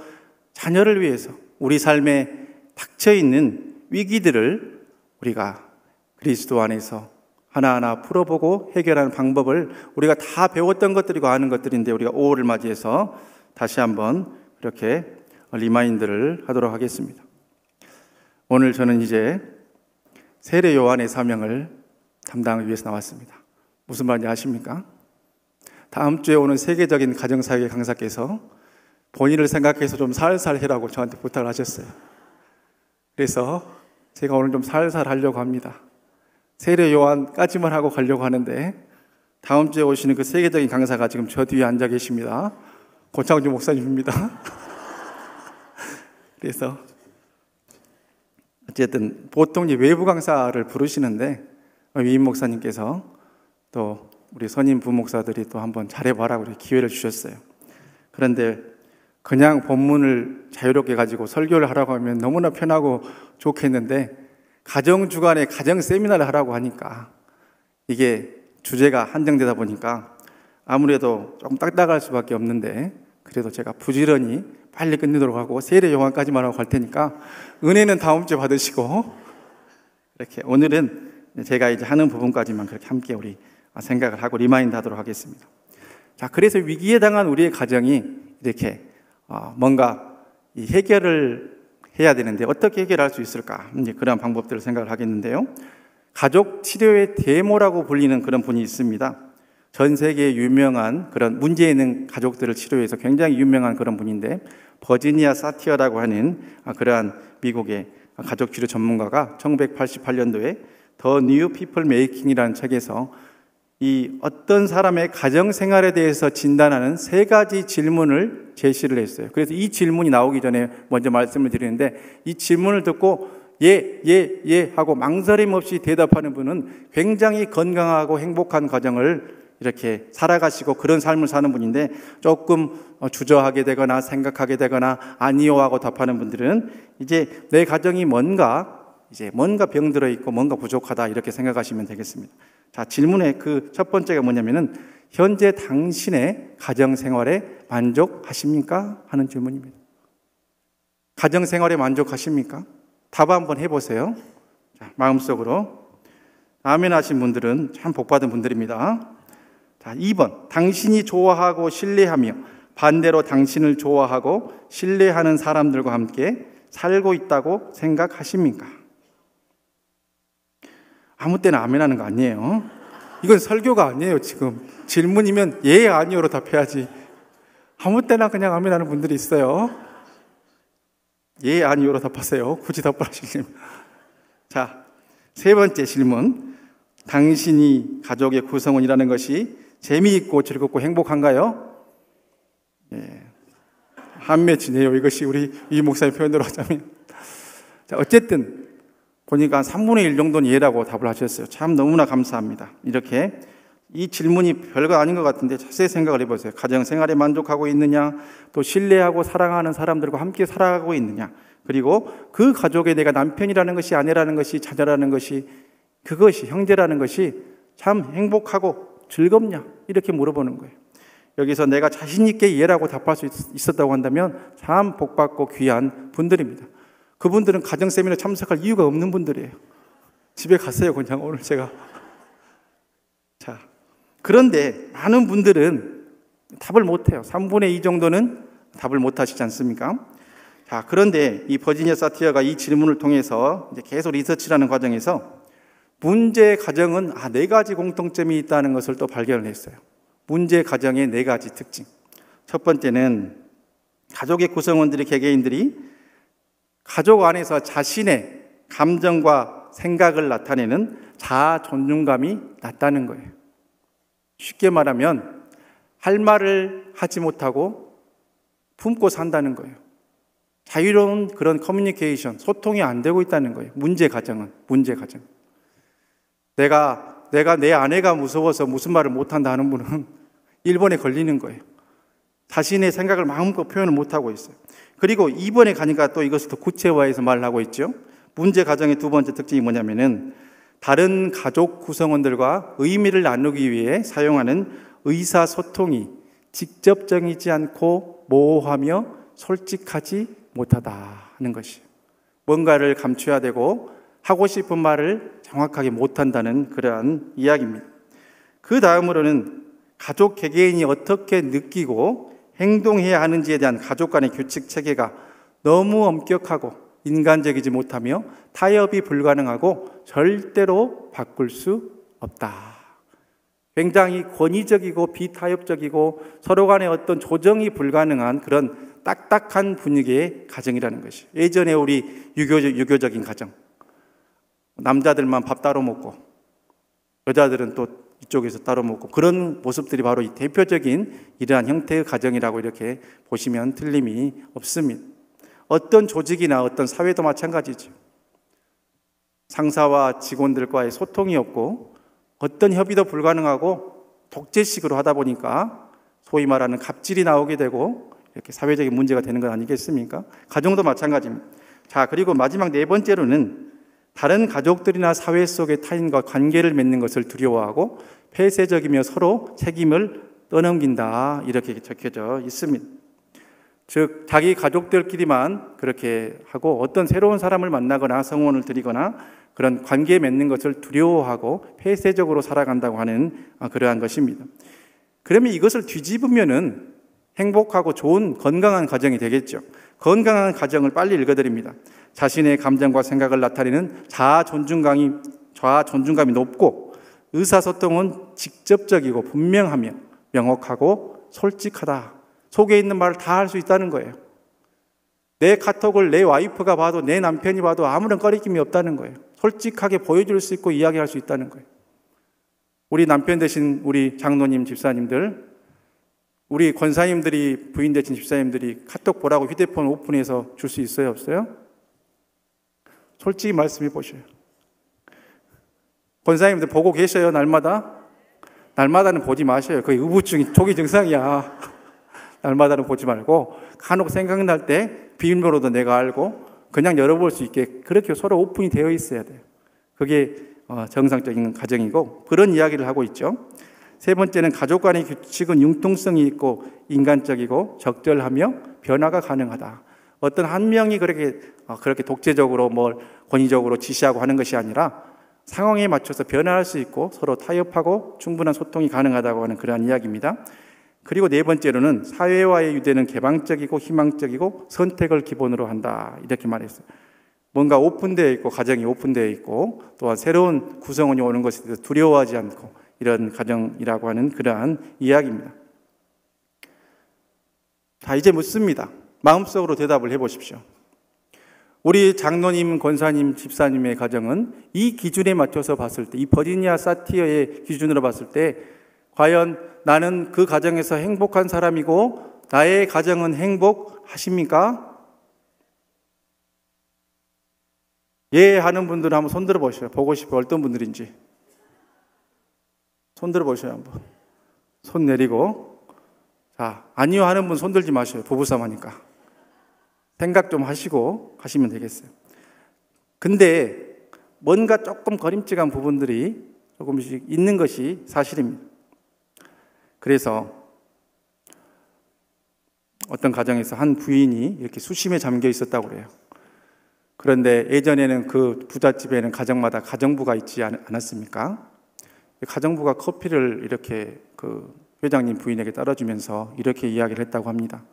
자녀를 위해서 우리 삶에 닥쳐있는 위기들을 우리가 그리스도 안에서 하나하나 풀어보고 해결하는 방법을 우리가 다 배웠던 것들이고 아는 것들인데, 우리가 5월을 맞이해서 다시 한번 이렇게 리마인드를 하도록 하겠습니다. 오늘 저는 이제 세례 요한의 사명을 담당하기 위해서 나왔습니다. 무슨 말인지 아십니까? 다음 주에 오는 세계적인 가정사역의 강사께서 본인을 생각해서 좀 살살 해라고 저한테 부탁을 하셨어요. 그래서 제가 오늘 좀 살살 하려고 합니다. 세례 요한까지만 하고 가려고 하는데, 다음 주에 오시는 그 세계적인 강사가 지금 저 뒤에 앉아 계십니다. 고창주 목사님입니다. 그래서 어쨌든 보통 이제 외부 강사를 부르시는데, 위임 목사님께서 또 우리 선임 부목사들이 또 한번 잘해봐라고 기회를 주셨어요. 그런데 그냥 본문을 자유롭게 가지고 설교를 하라고 하면 너무나 편하고 좋겠는데, 가정 주간에 가정 세미나를 하라고 하니까 이게 주제가 한정되다 보니까 아무래도 조금 딱딱할 수밖에 없는데, 그래도 제가 부지런히 빨리 끝내도록 하고 세례 요한까지만 하고 갈 테니까 은혜는 다음 주에 받으시고, 이렇게 오늘은 제가 이제 하는 부분까지만 그렇게 함께 우리 생각을 하고 리마인드 하도록 하겠습니다. 자, 그래서 위기에 당한 우리의 가정이 이렇게 뭔가 이 해결을 해야 되는데 어떻게 해결할 수 있을까? 이제 그런 방법들을 생각을 하겠는데요. 가족 치료의 대모라고 불리는 그런 분이 있습니다. 전 세계에 유명한 그런 문제 있는 가족들을 치료해서 굉장히 유명한 그런 분인데, 버지니아 사티어라고 하는 그러한 미국의 가족 치료 전문가가 1988년도에 더 뉴 피플 메이킹이라는 책에서 이 어떤 사람의 가정 생활에 대해서 진단하는 3가지 질문을 제시를 했어요. 그래서 이 질문이 나오기 전에 먼저 말씀을 드리는데, 이 질문을 듣고 예 하고 망설임 없이 대답하는 분은 굉장히 건강하고 행복한 가정을 이렇게 살아가시고 그런 삶을 사는 분인데, 조금 주저하게 되거나 생각하게 되거나 아니요 하고 답하는 분들은 이제 내 가정이 뭔가 병들어 있고 뭔가 부족하다 이렇게 생각하시면 되겠습니다. 자, 질문의 그 첫 번째가 뭐냐면은, 현재 당신의 가정 생활에 만족하십니까? 하는 질문입니다. 가정 생활에 만족하십니까? 답 한번 해보세요. 자, 마음속으로 아멘 하신 분들은 참 복받은 분들입니다. 자, 2번, 당신이 좋아하고 신뢰하며 반대로 당신을 좋아하고 신뢰하는 사람들과 함께 살고 있다고 생각하십니까? 아무 때나 아멘 하는 거 아니에요. 이건 설교가 아니에요. 지금 질문이면 예, 아니요로 답해야지. 아무 때나 그냥 아멘 하는 분들이 있어요. 예, 아니요로 답하세요. 굳이 답을 하시려면. 자, 3번째 질문. 당신이 가족의 구성원이라는 것이 재미있고 즐겁고 행복한가요? 예. 한 맺히네요. 이것이 우리 이 목사의 표현대로 하자면. 자, 어쨌든 보니까 3분의 1 정도는 예라고 답을 하셨어요. 참 너무나 감사합니다. 이렇게 이 질문이 별거 아닌 것 같은데 자세히 생각을 해보세요. 가정 생활에 만족하고 있느냐, 또 신뢰하고 사랑하는 사람들과 함께 살아가고 있느냐, 그리고 그 가족에 내가 남편이라는 것이, 아내라는 것이, 자녀라는 것이, 그것이, 형제라는 것이 참 행복하고 즐겁냐, 이렇게 물어보는 거예요. 여기서 내가 자신 있게 예라고 답할 수 있었다고 한다면 참 복받고 귀한 분들입니다. 그분들은 가정 세미나 참석할 이유가 없는 분들이에요. 집에 가세요, 그냥 오늘 제가. 자, 그런데 많은 분들은 답을 못해요. 3분의 2 정도는 답을 못하시지 않습니까? 자, 그런데 이 버지니아 사티어가 이 질문을 통해서 이제 계속 리서치를 하는 과정에서 문제 가정은 4가지 공통점이 있다는 것을 또 발견을 했어요. 문제 가정의 4가지 특징. 첫 번째는 가족의 구성원들이, 개개인들이 가족 안에서 자신의 감정과 생각을 나타내는 자아 존중감이 낮다는 거예요. 쉽게 말하면 할 말을 하지 못하고 품고 산다는 거예요. 자유로운 그런 커뮤니케이션, 소통이 안 되고 있다는 거예요. 문제 가정은. 내가 내 아내가 무서워서 무슨 말을 못한다 하는 분은 일본에 걸리는 거예요. 자신의 생각을 마음껏 표현을 못하고 있어요. 그리고 2번에 가니까 또 이것을 더 구체화해서 말을 하고 있죠. 문제 가정의 두 번째 특징이 뭐냐면은 다른 가족 구성원들과 의미를 나누기 위해 사용하는 의사소통이 직접적이지 않고 모호하며 솔직하지 못하다 하는 것이에요. 뭔가를 감춰야 되고 하고 싶은 말을 정확하게 못한다는 그러한 이야기입니다. 그 다음으로는 가족 개개인이 어떻게 느끼고 행동해야 하는지에 대한 가족 간의 규칙 체계가 너무 엄격하고 인간적이지 못하며 타협이 불가능하고 절대로 바꿀 수 없다. 굉장히 권위적이고 비타협적이고 서로 간의 어떤 조정이 불가능한 그런 딱딱한 분위기의 가정이라는 것이. 예전에 우리 유교적인 가정. 남자들만 밥 따로 먹고 여자들은 또 이쪽에서 따로 먹고 그런 모습들이 바로 이 대표적인 이러한 형태의 가정이라고 이렇게 보시면 틀림이 없습니다. 어떤 조직이나 어떤 사회도 마찬가지죠. 상사와 직원들과의 소통이 없고 어떤 협의도 불가능하고 독재식으로 하다 보니까 소위 말하는 갑질이 나오게 되고 이렇게 사회적인 문제가 되는 건 아니겠습니까? 가정도 마찬가지입니다. 자, 그리고 마지막 네 번째로는 다른 가족들이나 사회 속의 타인과 관계를 맺는 것을 두려워하고 폐쇄적이며 서로 책임을 떠넘긴다 이렇게 적혀져 있습니다. 즉 자기 가족들끼리만 그렇게 하고 어떤 새로운 사람을 만나거나 성원을 드리거나 그런 관계 맺는 것을 두려워하고 폐쇄적으로 살아간다고 하는 그러한 것입니다. 그러면 이것을 뒤집으면은 행복하고 좋은 건강한 가정이 되겠죠. 건강한 가정을 빨리 읽어드립니다. 자신의 감정과 생각을 나타내는 자아 존중감이 높고 의사소통은 직접적이고 분명하며 명확하고 솔직하다. 속에 있는 말을 다 할 수 있다는 거예요. 내 카톡을 내 와이프가 봐도 내 남편이 봐도 아무런 꺼리낌이 없다는 거예요. 솔직하게 보여줄 수 있고 이야기할 수 있다는 거예요. 우리 남편 되신 우리 장로님, 집사님들, 우리 권사님들이 부인 되신 집사님들이 카톡 보라고 휴대폰 오픈해서 줄 수 있어요? 없어요? 솔직히 말씀해 보셔요. 권사님들 보고 계셔요? 날마다? 날마다는 보지 마셔요. 그게 의부증이 초기 증상이야. 날마다는 보지 말고 간혹 생각날 때 비밀번호도 내가 알고 그냥 열어볼 수 있게 그렇게 서로 오픈이 되어 있어야 돼요. 그게 정상적인 가정이고 그런 이야기를 하고 있죠. 세 번째는 가족 간의 규칙은 융통성이 있고 인간적이고 적절하며 변화가 가능하다. 어떤 한 명이 그렇게 독재적으로 뭘 권위적으로 지시하고 하는 것이 아니라 상황에 맞춰서 변화할 수 있고 서로 타협하고 충분한 소통이 가능하다고 하는 그러한 이야기입니다. 그리고 네 번째로는 사회와의 유대는 개방적이고 희망적이고 선택을 기본으로 한다. 이렇게 말했어요. 뭔가 오픈되어 있고 가정이 오픈되어 있고 또한 새로운 구성원이 오는 것에 대해서 두려워하지 않고 이런 가정이라고 하는 그러한 이야기입니다. 자, 이제 묻습니다. 마음속으로 대답을 해보십시오. 우리 장로님, 권사님, 집사님의 가정은 이 기준에 맞춰서 봤을 때, 이 버지니아 사티어의 기준으로 봤을 때 과연 나는 그 가정에서 행복한 사람이고 나의 가정은 행복하십니까? 예 하는 분들은 한번 손들어 보셔요. 보고 싶어요. 어떤 분들인지. 손들어 보셔요. 한번. 손 내리고. 자, 아니요 하는 분 손들지 마셔요. 부부싸움하니까. 생각 좀 하시고 하시면 되겠어요. 근데 뭔가 조금 거림직한 부분들이 조금씩 있는 것이 사실입니다. 그래서 어떤 가정에서 한 부인이 이렇게 수심에 잠겨 있었다고 그래요. 그런데 예전에는 그 부잣집에는 가정마다 가정부가 있지 않았습니까? 가정부가 커피를 이렇게 그 회장님 부인에게 따라주면서 이렇게 이야기를 했다고 합니다.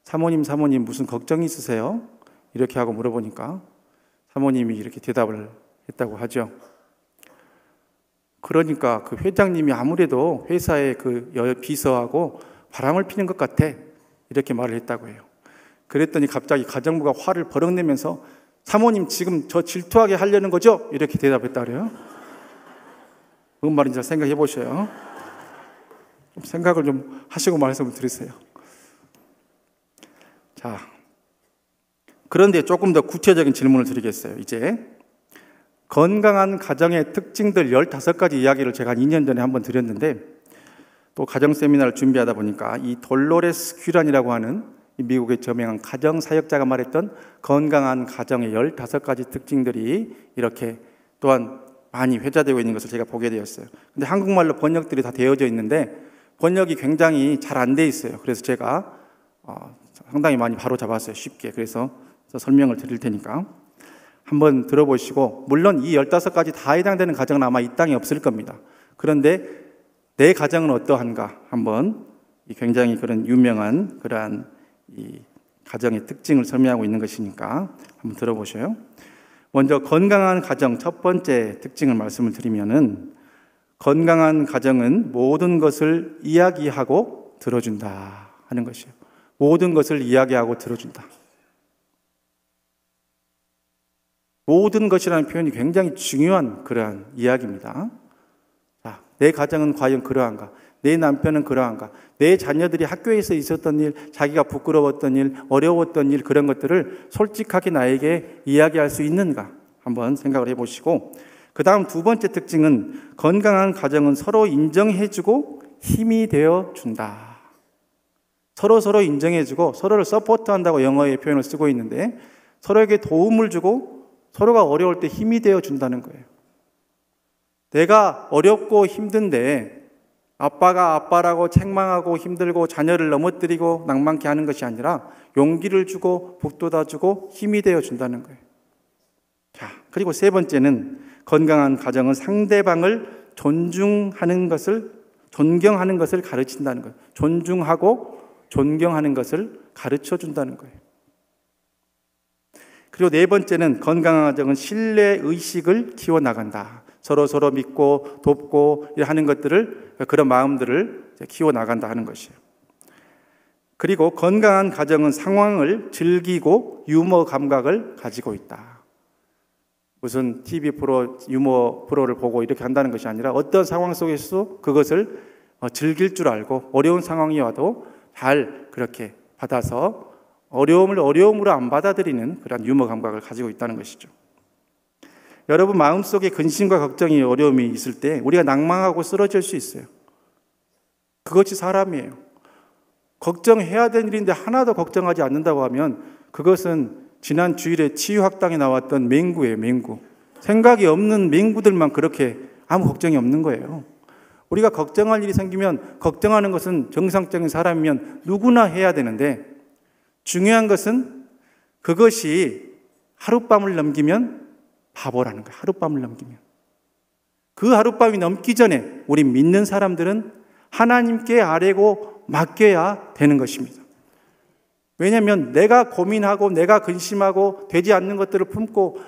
사모님 무슨 걱정이 있으세요? 이렇게 하고 물어보니까 사모님이 이렇게 대답을 했다고 하죠. 그러니까 그 회장님이 아무래도 회사의 그 비서하고 바람을 피는 것 같아. 이렇게 말을 했다고 해요. 그랬더니 갑자기 가정부가 화를 버럭 내면서 사모님 지금 저 질투하게 하려는 거죠? 이렇게 대답했다고 그래요. 무슨 말인지 생각해 보셔요. 생각을 좀 하시고 말씀을 드리세요. 자, 그런데 조금 더 구체적인 질문을 드리겠어요. 이제 건강한 가정의 특징들 15가지 이야기를 제가 한 2년 전에 한번 드렸는데 또 가정 세미나를 준비하다 보니까 이 돌로레스 퀴란이라고 하는 이 미국의 저명한 가정사역자가 말했던 건강한 가정의 15가지 특징들이 이렇게 또한 많이 회자되고 있는 것을 제가 보게 되었어요. 근데 한국말로 번역들이 다 되어져 있는데 번역이 굉장히 잘 안 돼 있어요. 그래서 제가 상당히 많이 바로 잡았어요. 쉽게. 그래서 설명을 드릴 테니까 한번 들어보시고, 물론 이 15가지 다 해당되는 가정은 아마 이 땅에 없을 겁니다. 그런데 내 가정은 어떠한가 한번 굉장히 그런 유명한 그러한 이 가정의 특징을 설명하고 있는 것이니까 한번 들어보셔요. 먼저 건강한 가정 첫 번째 특징을 말씀을 드리면은, 건강한 가정은 모든 것을 이야기하고 들어준다 하는 것이에요. 모든 것을 이야기하고 들어준다. 모든 것이라는 표현이 굉장히 중요한 그러한 이야기입니다. 자, 내 가정은 과연 그러한가? 내 남편은 그러한가? 내 자녀들이 학교에서 있었던 일, 자기가 부끄러웠던 일, 어려웠던 일, 그런 것들을 솔직하게 나에게 이야기할 수 있는가? 한번 생각을 해보시고, 그 다음 두 번째 특징은 건강한 가정은 서로 인정해주고 힘이 되어준다. 서로 인정해주고 서로를 서포트한다고 영어의 표현을 쓰고 있는데, 서로에게 도움을 주고 서로가 어려울 때 힘이 되어준다는 거예요. 내가 어렵고 힘든데 아빠가 아빠라고 책망하고 힘들고 자녀를 넘어뜨리고 낭만케 하는 것이 아니라 용기를 주고 북돋아주고 힘이 되어준다는 거예요. 자, 그리고 세 번째는 건강한 가정은 상대방을 존경하는 것을 가르친다는 거예요. 존중하고 존경하는 것을 가르쳐준다는 거예요. 그리고 네 번째는 건강한 가정은 신뢰의식을 키워나간다. 서로 믿고 돕고 하는 것들을, 그런 마음들을 키워나간다 하는 것이에요. 그리고 건강한 가정은 상황을 즐기고 유머 감각을 가지고 있다. 무슨 TV 프로, 유머 프로를 보고 이렇게 한다는 것이 아니라 어떤 상황 속에서도 그것을 즐길 줄 알고 어려운 상황이 와도 잘 그렇게 받아서 어려움을 어려움으로 안 받아들이는 그런 유머 감각을 가지고 있다는 것이죠. 여러분 마음속에 근심과 걱정이 어려움이 있을 때 우리가 낭망하고 쓰러질 수 있어요. 그것이 사람이에요. 걱정해야 되는 일인데 하나도 걱정하지 않는다고 하면 그것은 지난 주일에 치유학당에 나왔던 맹구예요. 맹구. 생각이 없는 맹구들만 그렇게 아무 걱정이 없는 거예요. 우리가 걱정할 일이 생기면 걱정하는 것은 정상적인 사람이면 누구나 해야 되는데, 중요한 것은 그것이 하룻밤을 넘기면 바보라는 거예요. 하룻밤을 넘기면. 그 하룻밤이 넘기 전에 우리 믿는 사람들은 하나님께 아뢰고 맡겨야 되는 것입니다. 왜냐하면 내가 고민하고 내가 근심하고 되지 않는 것들을 품고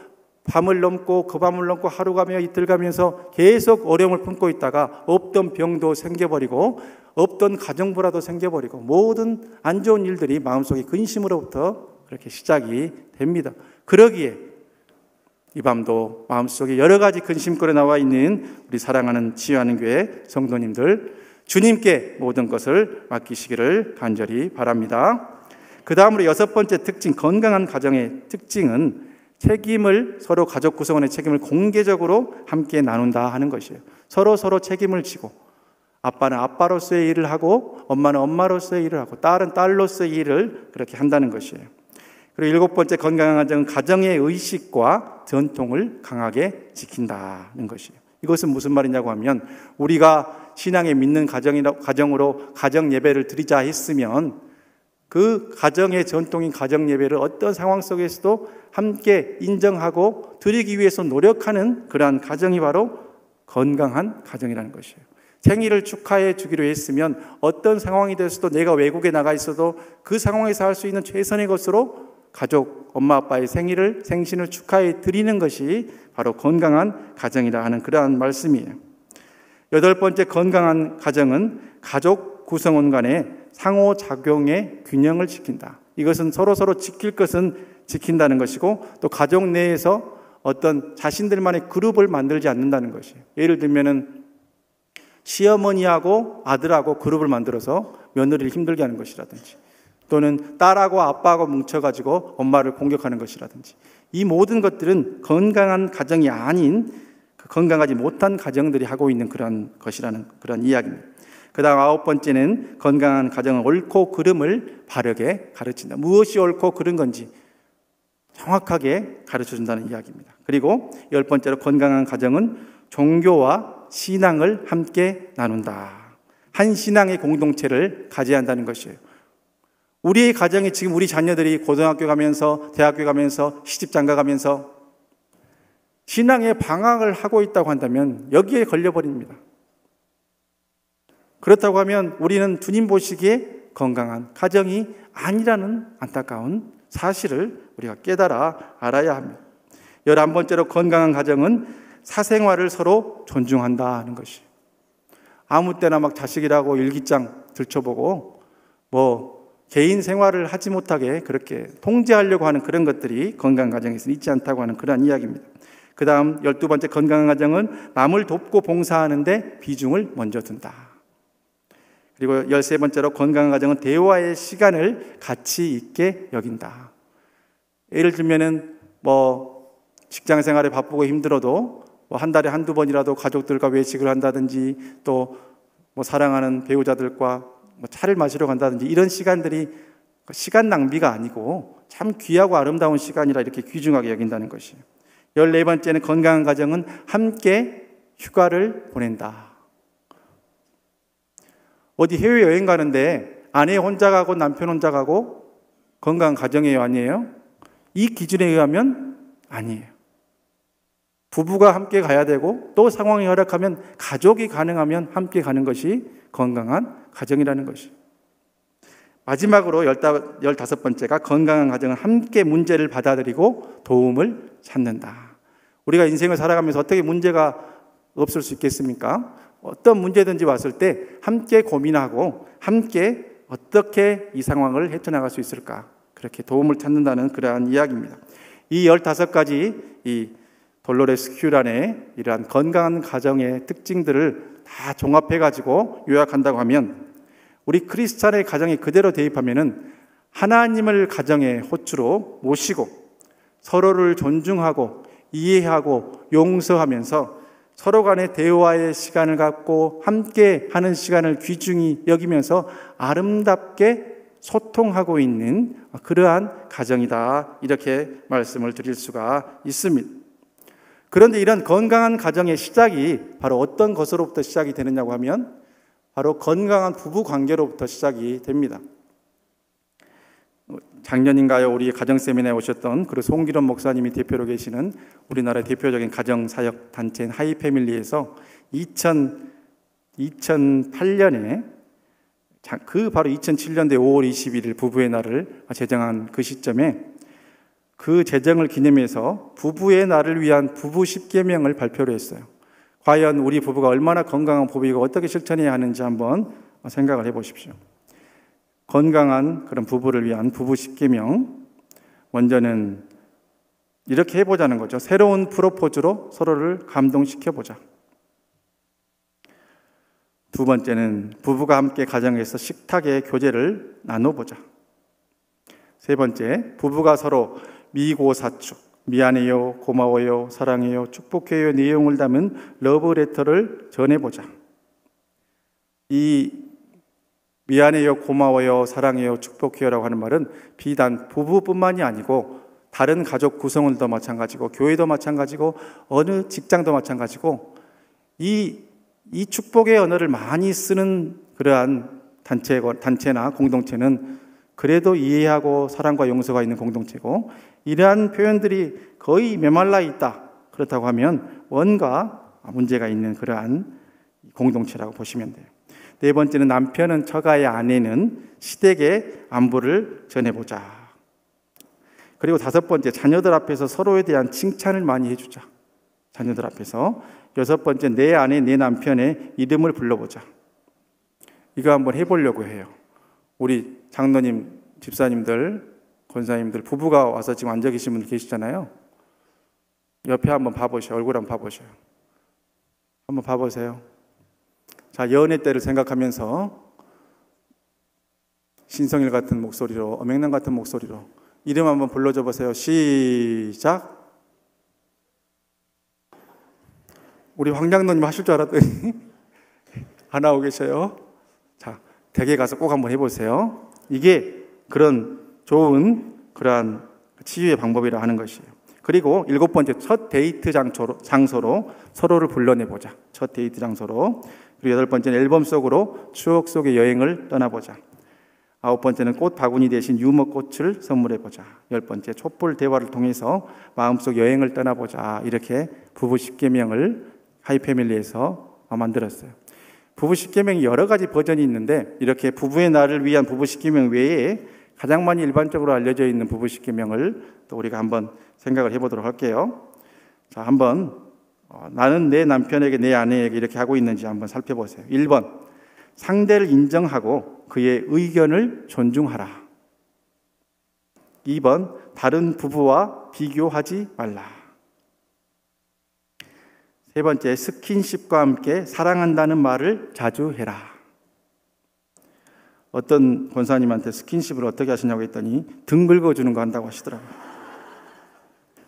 밤을 넘고 그 밤을 넘고 하루 가며 이틀 가면서 계속 어려움을 품고 있다가 없던 병도 생겨버리고 없던 가정부라도 생겨버리고 모든 안 좋은 일들이 마음속에 근심으로부터 그렇게 시작이 됩니다. 그러기에 이 밤도 마음속에 여러 가지 근심거리 나와 있는 우리 사랑하는 치유하는 교회 성도님들, 주님께 모든 것을 맡기시기를 간절히 바랍니다. 그 다음으로 여섯 번째 특징, 건강한 가정의 특징은 책임을, 서로 가족 구성원의 책임을 공개적으로 함께 나눈다 하는 것이에요. 서로 책임을 지고, 아빠는 아빠로서의 일을 하고 엄마는 엄마로서의 일을 하고 딸은 딸로서의 일을 그렇게 한다는 것이에요. 그리고 일곱 번째 건강한 가정은 가정의 의식과 전통을 강하게 지킨다는 것이에요. 이것은 무슨 말이냐고 하면, 우리가 신앙에 믿는 가정으로 가정 예배를 드리자 했으면 그 가정의 전통인 가정 예배를 어떤 상황 속에서도 함께 인정하고 드리기 위해서 노력하는 그러한 가정이 바로 건강한 가정이라는 것이에요. 생일을 축하해 주기로 했으면 어떤 상황이 됐어도 내가 외국에 나가 있어도 그 상황에서 할 수 있는 최선의 것으로 가족, 엄마 아빠의 생신을 축하해 드리는 것이 바로 건강한 가정이라 하는 그러한 말씀이에요. 여덟 번째 건강한 가정은 가족 구성원 간의 상호작용의 균형을 지킨다. 이것은 서로 지킬 것은 지킨다는 것이고, 또 가족 내에서 어떤 자신들만의 그룹을 만들지 않는다는 것이에요. 예를 들면은 시어머니하고 아들하고 그룹을 만들어서 며느리를 힘들게 하는 것이라든지, 또는 딸하고 아빠하고 뭉쳐가지고 엄마를 공격하는 것이라든지, 이 모든 것들은 건강한 가정이 아닌 건강하지 못한 가정들이 하고 있는 그런 것이라는 그런 이야기입니다. 그 다음 9번째는 건강한 가정은 옳고 그름을 바르게 가르친다. 무엇이 옳고 그른 건지 정확하게 가르쳐준다는 이야기입니다. 그리고 10번째로 건강한 가정은 종교와 신앙을 함께 나눈다. 한 신앙의 공동체를 가져야 한다는 것이에요. 우리의 가정이 지금 우리 자녀들이 고등학교 가면서 대학교 가면서 시집장가 가면서 신앙의 방황을 하고 있다고 한다면 여기에 걸려버립니다. 그렇다고 하면 우리는 주님 보시기에 건강한 가정이 아니라는 안타까운 사실을 우리가 깨달아 알아야 합니다. 11번째로 건강한 가정은 사생활을 서로 존중한다는 것이. 아무 때나 막 자식이라고 일기장 들춰보고 개인 생활을 하지 못하게 그렇게 통제하려고 하는 그런 것들이 건강한 가정에서 있지 않다고 하는 그러한 이야기입니다. 그 다음 12번째 건강한 가정은 남을 돕고 봉사하는데 비중을 먼저 둔다. 그리고 13번째로 건강한 가정은 대화의 시간을 가치 있게 여긴다. 예를 들면은 직장 생활에 바쁘고 힘들어도 한 달에 한두 번이라도 가족들과 외식을 한다든지 또 사랑하는 배우자들과 차를 마시러 간다든지 이런 시간들이 시간 낭비가 아니고 참 귀하고 아름다운 시간이라 이렇게 귀중하게 여긴다는 것이에요. 14번째는 건강한 가정은 함께 휴가를 보낸다. 어디 해외여행 가는데 아내 혼자 가고 남편 혼자 가고 건강한 가정이에요, 아니에요? 이 기준에 의하면 아니에요. 부부가 함께 가야 되고 또 상황이 허락하면 가족이 가능하면 함께 가는 것이 건강한 가정이라는 것이. 마지막으로 15번째가 건강한 가정은 함께 문제를 받아들이고 도움을 찾는다. 우리가 인생을 살아가면서 어떻게 문제가 없을 수 있겠습니까? 어떤 문제든지 왔을 때 함께 고민하고 함께 어떻게 이 상황을 헤쳐나갈 수 있을까? 그렇게 도움을 찾는다는 그러한 이야기입니다. 이 15가지 이 돌로레스 큐란의 이러한 건강한 가정의 특징들을 다 종합해가지고 요약한다고 하면 우리 크리스찬의 가정에 그대로 대입하면은 하나님을 가정의 호주로 모시고 서로를 존중하고 이해하고 용서하면서 서로 간의 대화의 시간을 갖고 함께 하는 시간을 귀중히 여기면서 아름답게 소통하고 있는 그러한 가정이다. 이렇게 말씀을 드릴 수가 있습니다. 그런데 이런 건강한 가정의 시작이 바로 어떤 것으로부터 시작이 되느냐고 하면 바로 건강한 부부 관계로부터 시작이 됩니다. 작년인가요? 우리 가정 세미나에 오셨던 그리고 송기론 목사님이 대표로 계시는 우리나라의 대표적인 가정 사역 단체인 하이패밀리에서 2008년에 바로 2007년도에 5월 21일 부부의 날을 제정한 그 시점에 그 제정을 기념해서 부부의 날을 위한 부부 10계명을 발표를 했어요. 과연 우리 부부가 얼마나 건강한 부부이고 어떻게 실천해야 하는지 한번 생각을 해보십시오. 건강한 그런 부부를 위한 부부 10계명. 먼저는 이렇게 해보자는 거죠. 새로운 프로포즈로 서로를 감동시켜보자. 두 번째는 부부가 함께 가정에서 식탁의 교제를 나눠보자. 세 번째, 부부가 서로 미고사축, 미안해요, 고마워요, 사랑해요, 축복해요 내용을 담은 러브레터를 전해보자. 이 미안해요, 고마워요, 사랑해요, 축복해요라고 하는 말은 비단 부부뿐만이 아니고 다른 가족 구성원도 마찬가지고 교회도 마찬가지고 어느 직장도 마찬가지고 이 축복의 언어를 많이 쓰는 그러한 단체나 공동체는 그래도 이해하고 사랑과 용서가 있는 공동체고 이러한 표현들이 거의 메말라 있다. 그렇다고 하면 뭔가 문제가 있는 그러한 공동체라고 보시면 돼요. 네 번째는 남편은 처가의 아내는 시댁의 안부를 전해보자. 그리고 다섯 번째, 자녀들 앞에서 서로에 대한 칭찬을 많이 해주자. 자녀들 앞에서. 여섯 번째, 내 아내, 내 남편의 이름을 불러보자. 이거 한번 해보려고 해요. 우리 장로님, 집사님들, 권사님들, 부부가 와서 지금 앉아 계신 분들 계시잖아요. 옆에 한번 봐보세요. 얼굴 한번 봐보세요. 한번 봐보세요. 자, 연애 때를 생각하면서 신성일 같은 목소리로, 엄앵란 같은 목소리로 이름 한번 불러줘 보세요. 시작. 우리 황장로님 하실 줄 알았더니 안 하고 계셔요. 자, 댁에 가서 꼭 한번 해보세요. 이게 그런 좋은 그러한 치유의 방법이라 하는 것이에요. 그리고 7번째, 첫 데이트 장소로 서로를 불러내보자. 첫 데이트 장소로. 그리고 8번째는 앨범 속으로 추억 속의 여행을 떠나보자. 9번째는 꽃 바구니 대신 유머꽃을 선물해보자. 10번째, 촛불 대화를 통해서 마음속 여행을 떠나보자. 이렇게 부부 10계명을 하이패밀리에서 만들었어요. 부부 10계명이 여러 가지 버전이 있는데, 이렇게 부부의 날을 위한 부부 10계명 외에 가장 많이 일반적으로 알려져 있는 부부 10계명을 또 우리가 한번 생각을 해보도록 할게요. 자, 한번 나는 내 남편에게, 내 아내에게 이렇게 하고 있는지 한번 살펴보세요. 1번, 상대를 인정하고 그의 의견을 존중하라. 2번, 다른 부부와 비교하지 말라. 3번째, 스킨십과 함께 사랑한다는 말을 자주 해라. 어떤 권사님한테 스킨십을 어떻게 하시냐고 했더니 등 긁어주는 거 한다고 하시더라고요.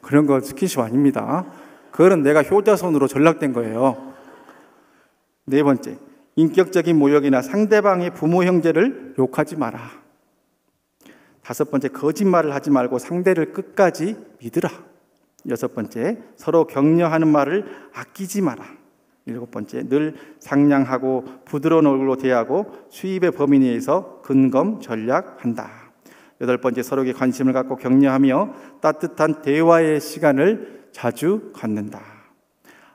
그런 거 스킨십 아닙니다. 그거는 내가 효자손으로 전락된 거예요. 4번째, 인격적인 모욕이나 상대방의 부모 형제를 욕하지 마라. 5번째, 거짓말을 하지 말고 상대를 끝까지 믿으라. 6번째, 서로 격려하는 말을 아끼지 마라. 7번째, 늘 상냥하고 부드러운 얼굴로 대하고 수입의 범위 내에서 근검 전략한다. 8번째, 서로에게 관심을 갖고 격려하며 따뜻한 대화의 시간을 자주 갖는다.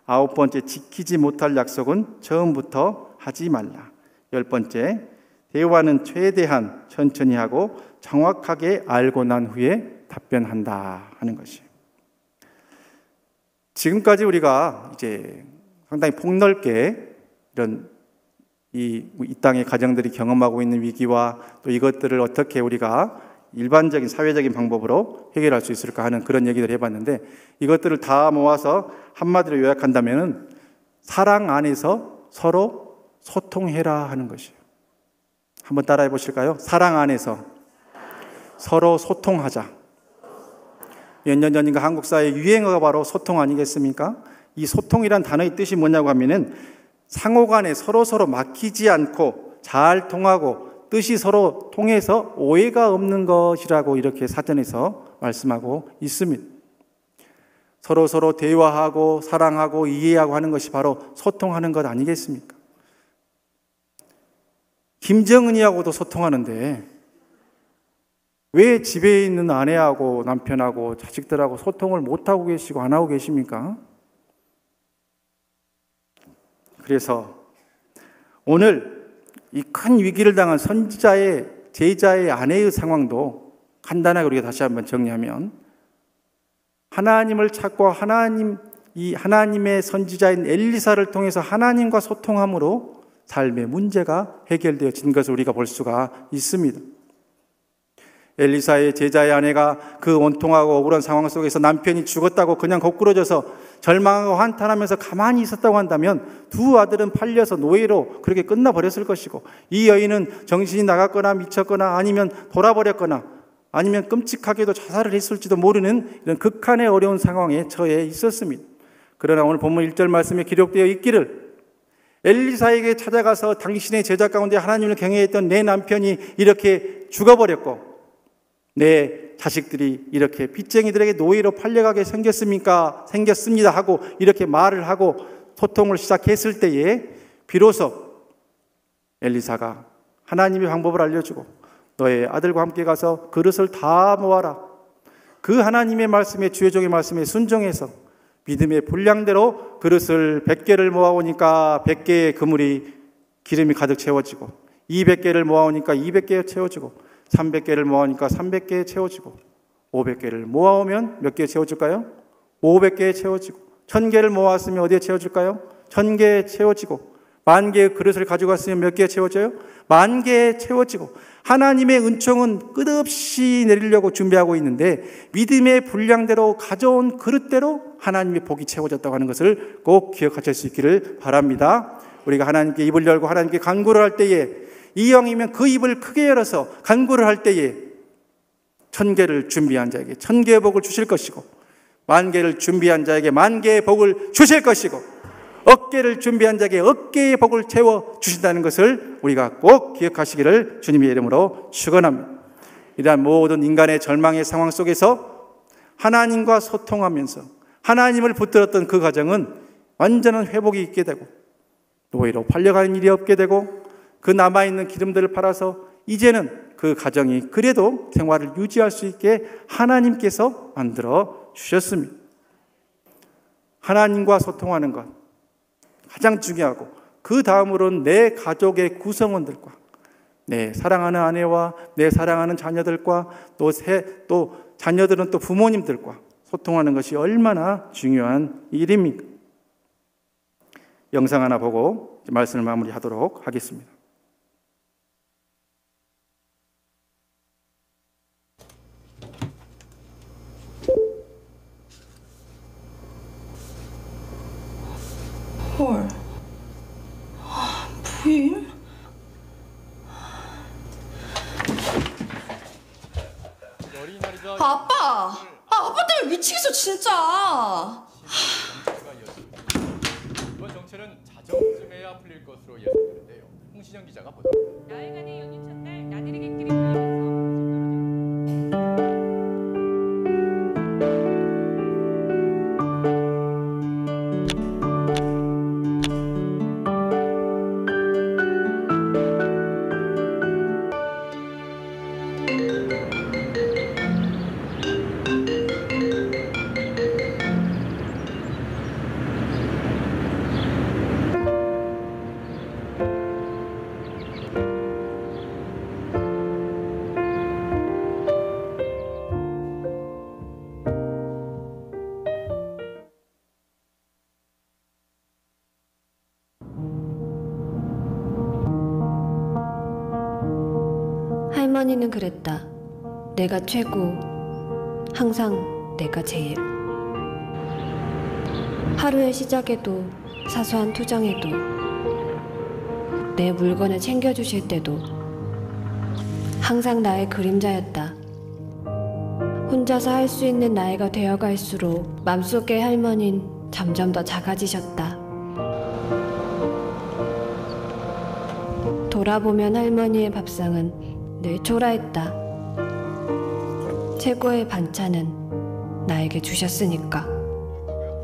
9번째, 지키지 못할 약속은 처음부터 하지 말라. 10번째, 대화는 최대한 천천히 하고 정확하게 알고 난 후에 답변한다 하는 것이에요. 지금까지 우리가 이제 상당히 폭넓게 이런 이 땅의 가정들이 경험하고 있는 위기와 또 이것들을 어떻게 우리가 일반적인 사회적인 방법으로 해결할 수 있을까 하는 그런 얘기를 해봤는데, 이것들을 다 모아서 한마디로 요약한다면 사랑 안에서 서로 소통해라 하는 것이에요. 한번 따라해 보실까요? 사랑 안에서 서로 소통하자. 몇 년 전인가 한국 사회 유행어가 바로 소통 아니겠습니까? 이 소통이란 단어의 뜻이 뭐냐고 하면은 상호간에 서로 막히지 않고 잘 통하고 뜻이 서로 통해서 오해가 없는 것이라고 이렇게 사전에서 말씀하고 있습니다. 서로 대화하고 사랑하고 이해하고 하는 것이 바로 소통하는 것 아니겠습니까? 김정은이하고도 소통하는데 왜 집에 있는 아내하고 남편하고 자식들하고 소통을 못하고 계시고 안 하고 계십니까? 그래서 오늘 이 큰 위기를 당한 선지자의 제자의 아내의 상황도 간단하게 우리가 다시 한번 정리하면, 하나님을 찾고 하나님의 선지자인 엘리사를 통해서 하나님과 소통함으로 삶의 문제가 해결되어진 것을 우리가 볼 수가 있습니다. 엘리사의 제자의 아내가 그 온통하고 억울한 상황 속에서 남편이 죽었다고 그냥 거꾸러져서 절망하고 한탄하면서 가만히 있었다고 한다면 두 아들은 팔려서 노예로 그렇게 끝나버렸을 것이고, 이 여인은 정신이 나갔거나 미쳤거나 아니면 돌아버렸거나 아니면 끔찍하게도 자살을 했을지도 모르는 이런 극한의 어려운 상황에 처해 있었습니다. 그러나 오늘 본문 1절 말씀에 기록되어 있기를, 엘리사에게 찾아가서 당신의 제자 가운데 하나님을 경외했던 내 남편이 이렇게 죽어버렸고 내 자식들이 이렇게 빚쟁이들에게 노예로 팔려가게 생겼습니다 하고 이렇게 말을 하고 소통을 시작했을 때에 비로소 엘리사가 하나님의 방법을 알려주고, 너의 아들과 함께 가서 그릇을 다 모아라. 그 하나님의 말씀에, 주의 종의 말씀에 순종해서 믿음의 분량대로 그릇을 100개를 모아오니까 100개의 그물이 기름이 가득 채워지고, 200개를 모아오니까 200개 채워지고, 300개를 모아오니까 300개에 채워지고, 500개를 모아오면 몇 개에 채워질까요? 500개에 채워지고, 1000개를 모았으면 어디에 채워질까요? 1000개에 채워지고, 10,000개의 그릇을 가지고 왔으면 몇 개에 채워져요? 10,000개에 채워지고, 하나님의 은총은 끝없이 내리려고 준비하고 있는데 믿음의 분량대로 가져온 그릇대로 하나님의 복이 채워졌다고 하는 것을 꼭 기억하실 수 있기를 바랍니다. 우리가 하나님께 입을 열고 하나님께 간구를 할 때에, 이왕이면 그 입을 크게 열어서 간구를 할 때에 1000개를 준비한 자에게 1000개의 복을 주실 것이고, 10,000개를 준비한 자에게 10,000개의 복을 주실 것이고, 어깨를 준비한 자에게 어깨의 복을 채워 주신다는 것을 우리가 꼭 기억하시기를 주님의 이름으로 축원합니다. 이러한 모든 인간의 절망의 상황 속에서 하나님과 소통하면서 하나님을 붙들었던 그 과정은 완전한 회복이 있게 되고 노예로 팔려가는 일이 없게 되고 그 남아있는 기름들을 팔아서 이제는 그 가정이 그래도 생활을 유지할 수 있게 하나님께서 만들어 주셨습니다. 하나님과 소통하는 것 가장 중요하고 그 다음으로는 내 가족의 구성원들과 내 사랑하는 아내와 내 사랑하는 자녀들과 또 자녀들은 또 부모님들과 소통하는 것이 얼마나 중요한 일입니까? 영상 하나 보고 말씀을 마무리하도록 하겠습니다. 헐. 부임? 아빠! 아빠 때문에 미치겠어 진짜. 이번 정체는 자정쯤에야 풀릴 것으로 예상되는데요. 홍신영 기자가 보도합니다. 나흘간의 연휴 첫날 나들이 객길이 풀리면서 할머니는 그랬다. 내가 최고, 항상 내가 제일. 하루의 시작에도 사소한 투정에도 내 물건을 챙겨주실 때도 항상 나의 그림자였다. 혼자서 할 수 있는 나이가 되어갈수록 맘속의 할머니는 점점 더 작아지셨다. 돌아보면 할머니의 밥상은 늘 초라했다. 최고의 반찬은 나에게 주셨으니까.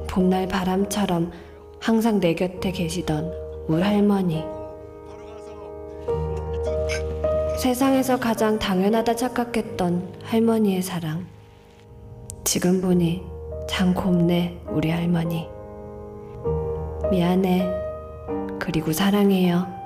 봄날 바람처럼 항상 내 곁에 계시던 울 할머니. 세상에서 가장 당연하다 착각했던 할머니의 사랑. 지금 보니 참 곱네 우리 할머니. 미안해. 그리고 사랑해요.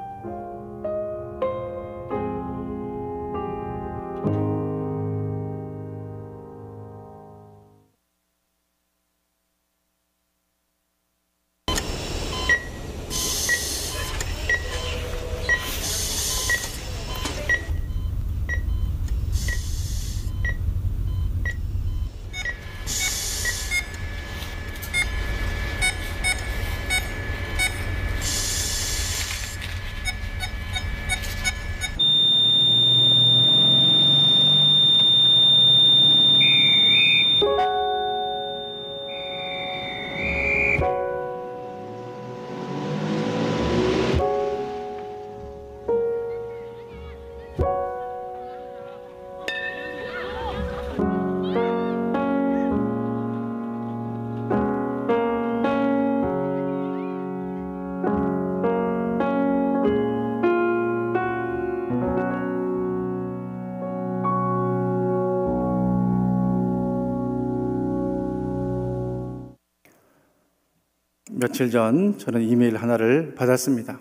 며칠 전 저는 이메일 하나를 받았습니다.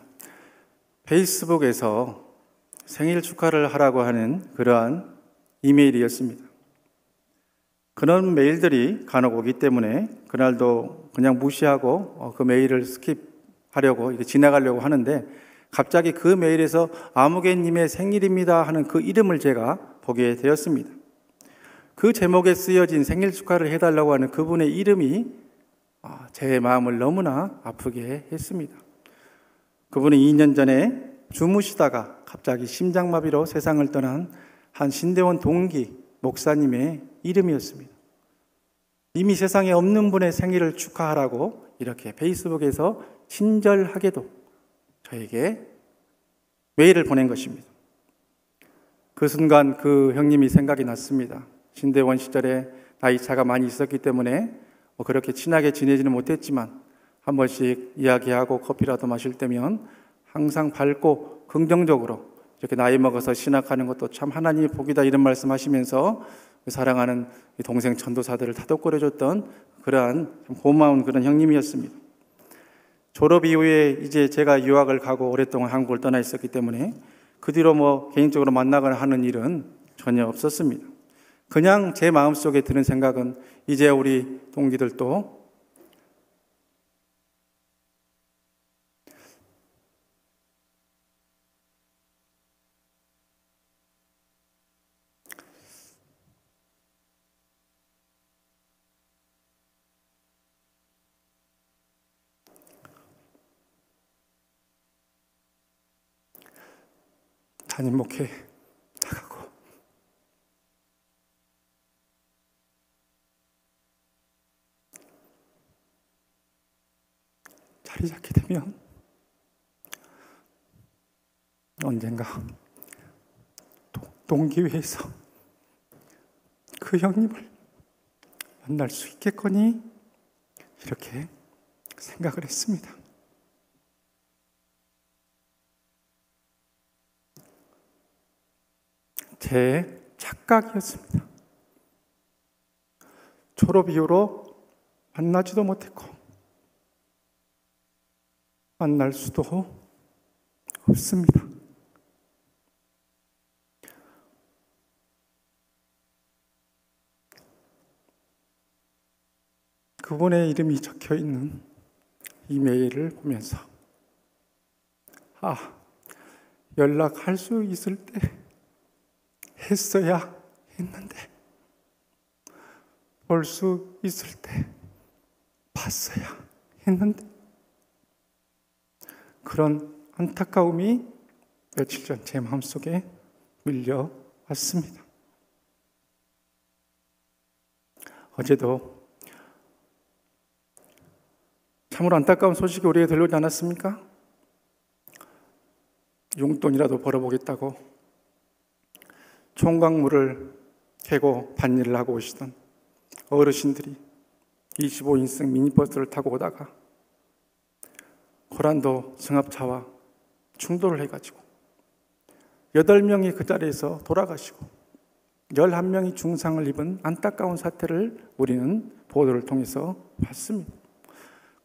페이스북에서 생일 축하를 하라고 하는 그러한 이메일이었습니다. 그런 메일들이 간혹 오기 때문에 그날도 그냥 무시하고 그 메일을 스킵하려고 이렇게 지나가려고 하는데 갑자기 그 메일에서 아무개님의 생일입니다 하는 그 이름을 제가 보게 되었습니다. 그 제목에 쓰여진 생일 축하를 해달라고 하는 그분의 이름이 제 마음을 너무나 아프게 했습니다. 그분은 2년 전에 주무시다가 갑자기 심장마비로 세상을 떠난 한 신대원 동기 목사님의 이름이었습니다. 이미 세상에 없는 분의 생일을 축하하라고 이렇게 페이스북에서 친절하게도 저에게 메일을 보낸 것입니다. 그 순간 그 형님이 생각이 났습니다. 신대원 시절에 나이차가 많이 있었기 때문에 그렇게 친하게 지내지는 못했지만 한 번씩 이야기하고 커피라도 마실 때면 항상 밝고 긍정적으로 이렇게 나이 먹어서 신학하는 것도 참 하나님의 복이다 이런 말씀하시면서 사랑하는 동생 전도사들을 다독거려줬던 그러한 참 고마운 그런 형님이었습니다. 졸업 이후에 이제 제가 유학을 가고 오랫동안 한국을 떠나 있었기 때문에 그 뒤로 개인적으로 만나거나 하는 일은 전혀 없었습니다. 그냥 제 마음속에 드는 생각은 이제 우리 동기들도 담임 목회 나가고 자리 잡게 되면 언젠가 동기회에서 그 형님을 만날 수 있겠거니 이렇게 생각을 했습니다. 제 착각이었습니다. 졸업 이후로 만나지도 못했고 만날 수도 없습니다. 그분의 이름이 적혀 있는 이메일을 보면서 연락할 수 있을 때 했어야 했는데 볼 수 있을 때 봤어야 했는데 그런 안타까움이 며칠 전 제 마음속에 밀려왔습니다. 어제도 참으로 안타까운 소식이 우리에게 들려오지 않았습니까? 용돈이라도 벌어보겠다고 총각물을 캐고 밭일을 하고 오시던 어르신들이 25인승 미니버스를 타고 오다가 고란도 승합차와 충돌을 해가지고 8명이 그 자리에서 돌아가시고 11명이 중상을 입은 안타까운 사태를 우리는 보도를 통해서 봤습니다.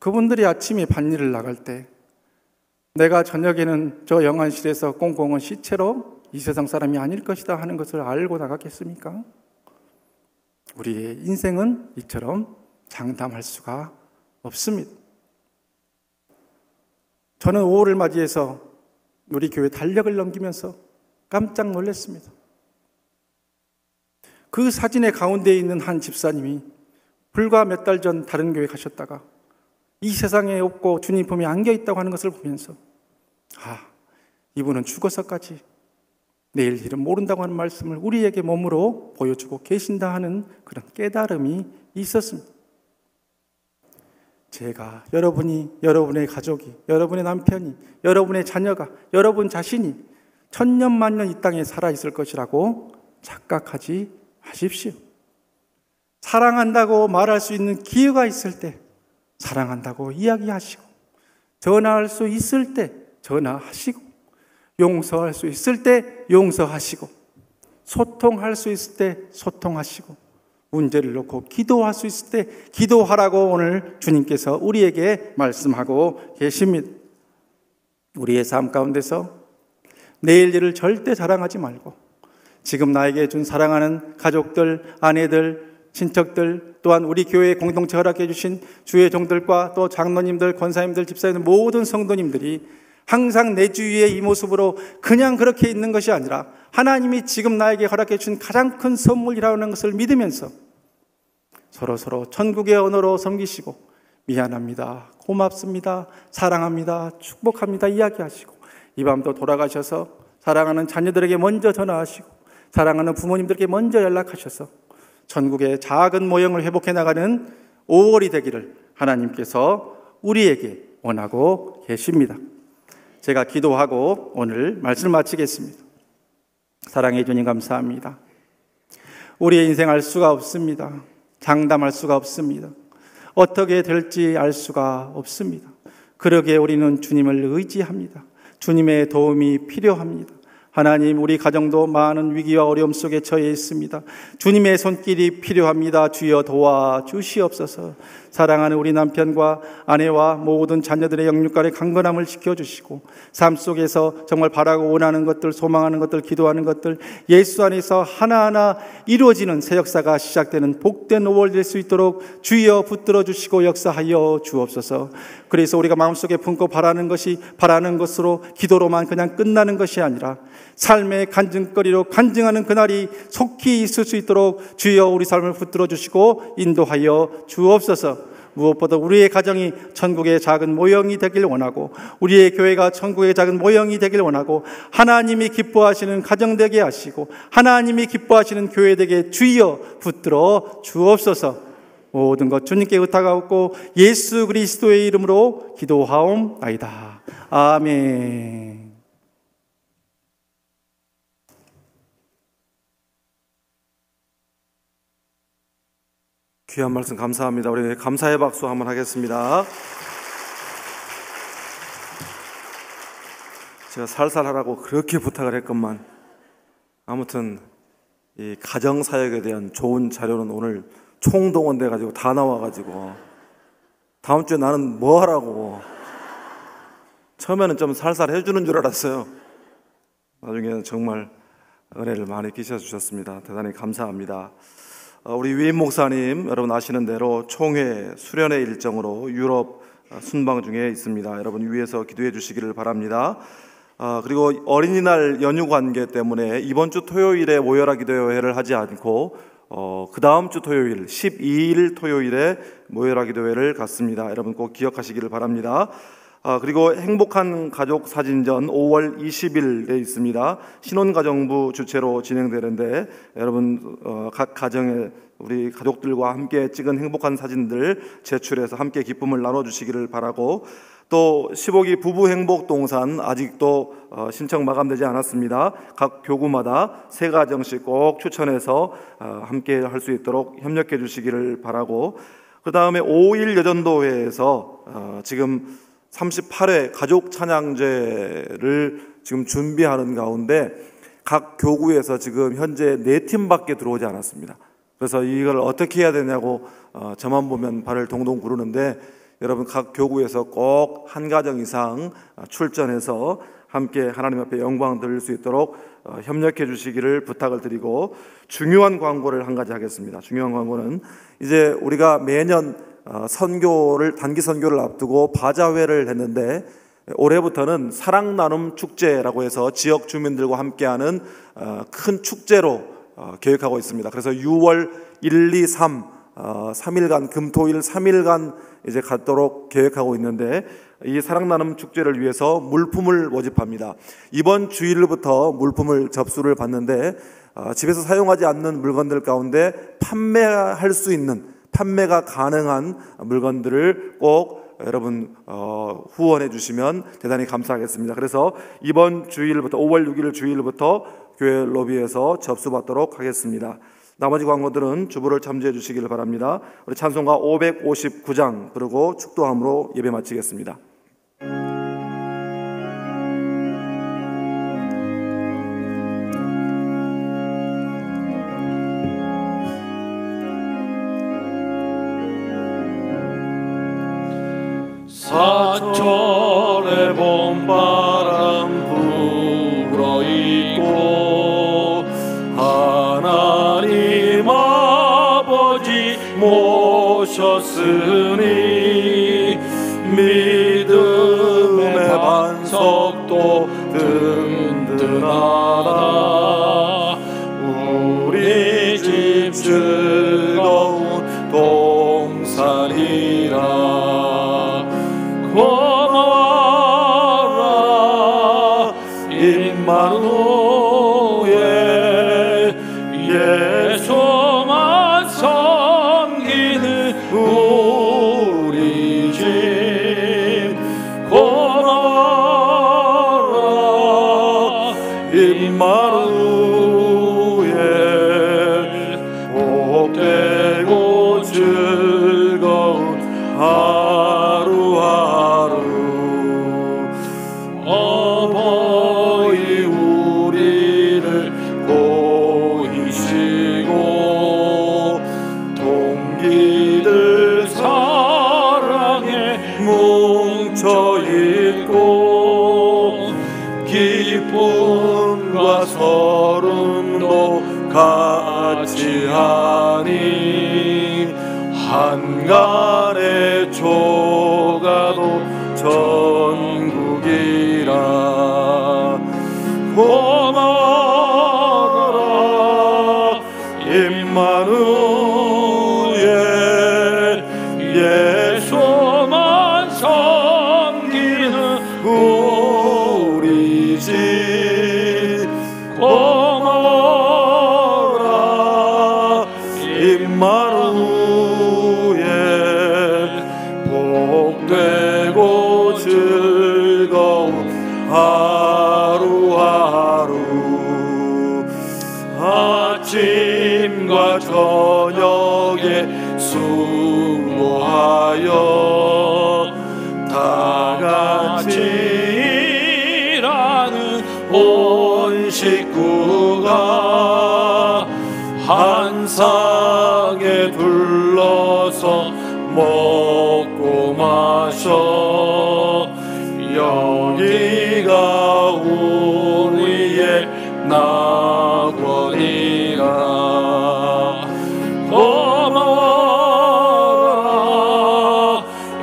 그분들이 아침에 밭일을 나갈 때 내가 저녁에는 저 영안실에서 꽁꽁은 시체로 이 세상 사람이 아닐 것이다 하는 것을 알고 나갔겠습니까? 우리의 인생은 이처럼 장담할 수가 없습니다. 저는 5월을 맞이해서 우리 교회 달력을 넘기면서 깜짝 놀랐습니다. 그 사진의 가운데 있는 한 집사님이 불과 몇 달 전 다른 교회 가셨다가 이 세상에 없고 주님 품에 안겨 있다고 하는 것을 보면서 이분은 죽어서까지 내일 일은 모른다고 하는 말씀을 우리에게 몸으로 보여주고 계신다 하는 그런 깨달음이 있었습니다. 제가, 여러분이, 여러분의 가족이, 여러분의 남편이, 여러분의 자녀가, 여러분 자신이 천년만년 이 땅에 살아있을 것이라고 착각하지 마십시오. 사랑한다고 말할 수 있는 기회가 있을 때 사랑한다고 이야기하시고, 전화할 수 있을 때 전화하시고, 용서할 수 있을 때 용서하시고, 소통할 수 있을 때 소통하시고, 문제를 놓고 기도할 수 있을 때 기도하라고 오늘 주님께서 우리에게 말씀하고 계십니다. 우리의 삶 가운데서 내일 일을 절대 자랑하지 말고 지금 나에게 준 사랑하는 가족들, 아내들, 친척들, 또한 우리 교회 공동체 허락해 주신 주의 종들과 또 장로님들, 권사님들, 집사님들, 모든 성도님들이 항상 내 주위에 이 모습으로 그냥 그렇게 있는 것이 아니라 하나님이 지금 나에게 허락해 준 가장 큰 선물이라는 것을 믿으면서 서로 천국의 언어로 섬기시고 미안합니다, 고맙습니다, 사랑합니다, 축복합니다 이야기하시고, 이 밤도 돌아가셔서 사랑하는 자녀들에게 먼저 전화하시고 사랑하는 부모님들께 먼저 연락하셔서 천국의 작은 모형을 회복해 나가는 5월이 되기를 하나님께서 우리에게 원하고 계십니다. 제가 기도하고 오늘 말씀을 마치겠습니다. 사랑해 주님 감사합니다. 우리의 인생 알 수가 없습니다. 장담할 수가 없습니다. 어떻게 될지 알 수가 없습니다. 그러기에 우리는 주님을 의지합니다. 주님의 도움이 필요합니다. 하나님, 우리 가정도 많은 위기와 어려움 속에 처해 있습니다. 주님의 손길이 필요합니다. 주여 도와주시옵소서. 사랑하는 우리 남편과 아내와 모든 자녀들의 영육간의 강건함을 지켜주시고 삶 속에서 정말 바라고 원하는 것들, 소망하는 것들, 기도하는 것들 예수 안에서 하나하나 이루어지는 새 역사가 시작되는 복된 5월 될 수 있도록 주여 붙들어 주시고 역사하여 주옵소서. 그래서 우리가 마음속에 품고 바라는 것이 바라는 것으로 기도로만 그냥 끝나는 것이 아니라 삶의 간증거리로 간증하는 그날이 속히 있을 수 있도록 주여 우리 삶을 붙들어 주시고 인도하여 주옵소서. 무엇보다 우리의 가정이 천국의 작은 모형이 되길 원하고 우리의 교회가 천국의 작은 모형이 되길 원하고 하나님이 기뻐하시는 가정 되게 하시고 하나님이 기뻐하시는 교회 되게 주여 붙들어 주옵소서. 모든 것 주님께 의탁하옵고 예수 그리스도의 이름으로 기도하옵나이다. 아멘. 귀한 말씀 감사합니다. 우리 감사의 박수 한번 하겠습니다. 제가 살살하라고 그렇게 부탁을 했건만 아무튼 이 가정사역에 대한 좋은 자료는 오늘 총동원돼 가지고 다 나와가지고 다음 주에 나는 뭐 하라고 처음에는 좀 살살 해주는 줄 알았어요. 나중에는 정말 은혜를 많이 끼쳐주셨습니다. 대단히 감사합니다. 우리 위임 목사님 여러분 아시는 대로 총회 수련회 일정으로 유럽 순방 중에 있습니다. 여러분 위에서 기도해 주시기를 바랍니다. 그리고 어린이날 연휴 관계 때문에 이번 주 토요일에 모여라 기도회를 하지 않고 그 다음 주 토요일 12일 토요일에 모여라 기도회를 갖습니다. 여러분 꼭 기억하시기를 바랍니다. 그리고 행복한 가족 사진전 5월 20일에 있습니다. 신혼가정부 주최로 진행되는데 여러분 각 가정에 우리 가족들과 함께 찍은 행복한 사진들 제출해서 함께 기쁨을 나눠주시기를 바라고 또 15기 부부 행복 동산 아직도 신청 마감되지 않았습니다. 각 교구마다 3가정씩 꼭 추천해서 함께 할 수 있도록 협력해 주시기를 바라고 그 다음에 5.1 여전도회에서 지금 38회 가족 찬양제를 지금 준비하는 가운데 각 교구에서 지금 현재 4팀밖에 들어오지 않았습니다. 그래서 이걸 어떻게 해야 되냐고 저만 보면 발을 동동 구르는데 여러분 각 교구에서 꼭 한 가정 이상 출전해서 함께 하나님 앞에 영광 드릴 수 있도록 협력해 주시기를 부탁을 드리고 중요한 광고를 한 가지 하겠습니다. 중요한 광고는 이제 우리가 매년 단기 선교를 앞두고 바자회를 했는데 올해부터는 사랑 나눔 축제라고 해서 지역 주민들과 함께하는 큰 축제로 계획하고 있습니다. 그래서 6월 1, 2, 3 3일간 금토일 3일간 이제 갖도록 계획하고 있는데 이 사랑 나눔 축제를 위해서 물품을 모집합니다. 이번 주일부터 물품을 접수를 받는데 집에서 사용하지 않는 물건들 가운데 판매할 수 있는 판매가 가능한 물건들을 꼭 여러분 후원해 주시면 대단히 감사하겠습니다. 그래서 이번 주일부터 5월 6일 주일부터 교회 로비에서 접수받도록 하겠습니다. 나머지 광고들은 주보를 참조해 주시기를 바랍니다. 우리 찬송가 559장 그리고 축도함으로 예배 마치겠습니다. 사철의 봄바람 불어있고 하나님 아버지 모셨으니 믿음의 반석도 든든하다. 우리 집 즐거운 동산이라. 고마워라 임마누엘 예수만 섬기는 우리 집 뭉쳐 있고 기쁨과 서름도 같이 하니 한간의 조가도 전국이라. 고마워라 임마누엘 예수만 섬기는 우리 집. 고마워라 임마누엘 복되고 즐거운 하루하루. 아침과 저녁에 수고하여 다같이 일하는 온 식구가 한 상에 둘러서 먹고 마셔. 여기가 우리의 낙원이라. 고마워라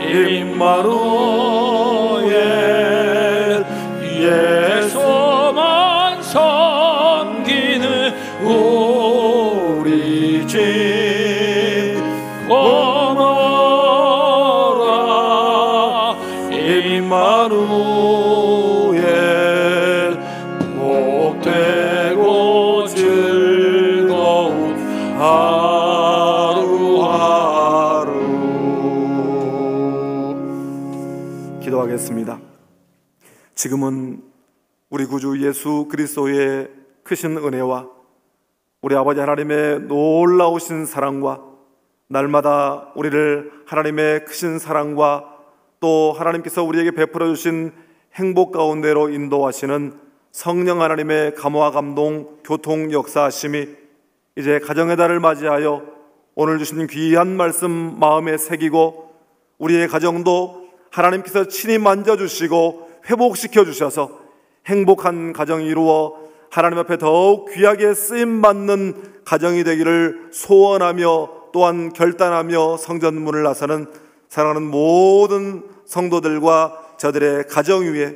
임마누엘 예수만 섬기는 우리 집. 고마워라 임마누엘 복되고 즐거운 하루하루. 기도하겠습니다. 지금은 우리 구주 예수 그리스도의 크신 은혜와 우리 아버지 하나님의 놀라우신 사랑과 날마다 우리를 하나님의 크신 사랑과 또 하나님께서 우리에게 베풀어 주신 행복 가운데로 인도하시는 성령 하나님의 감화 감동 교통 역사하심이 이제 가정의 달을 맞이하여 오늘 주신 귀한 말씀 마음에 새기고 우리의 가정도 하나님께서 친히 만져주시고 회복시켜 주셔서 행복한 가정이 이루어 하나님 앞에 더욱 귀하게 쓰임받는 가정이 되기를 소원하며 또한 결단하며 성전문을 나서는 사랑하는 모든 성도들과 저들의 가정 위에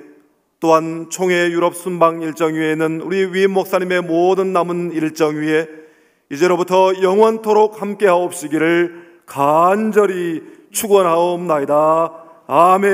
또한 총회 유럽 순방 일정 위에는 우리 위임 목사님의 모든 남은 일정 위에 이제로부터 영원토록 함께하옵시기를 간절히 축원하옵나이다. 아멘.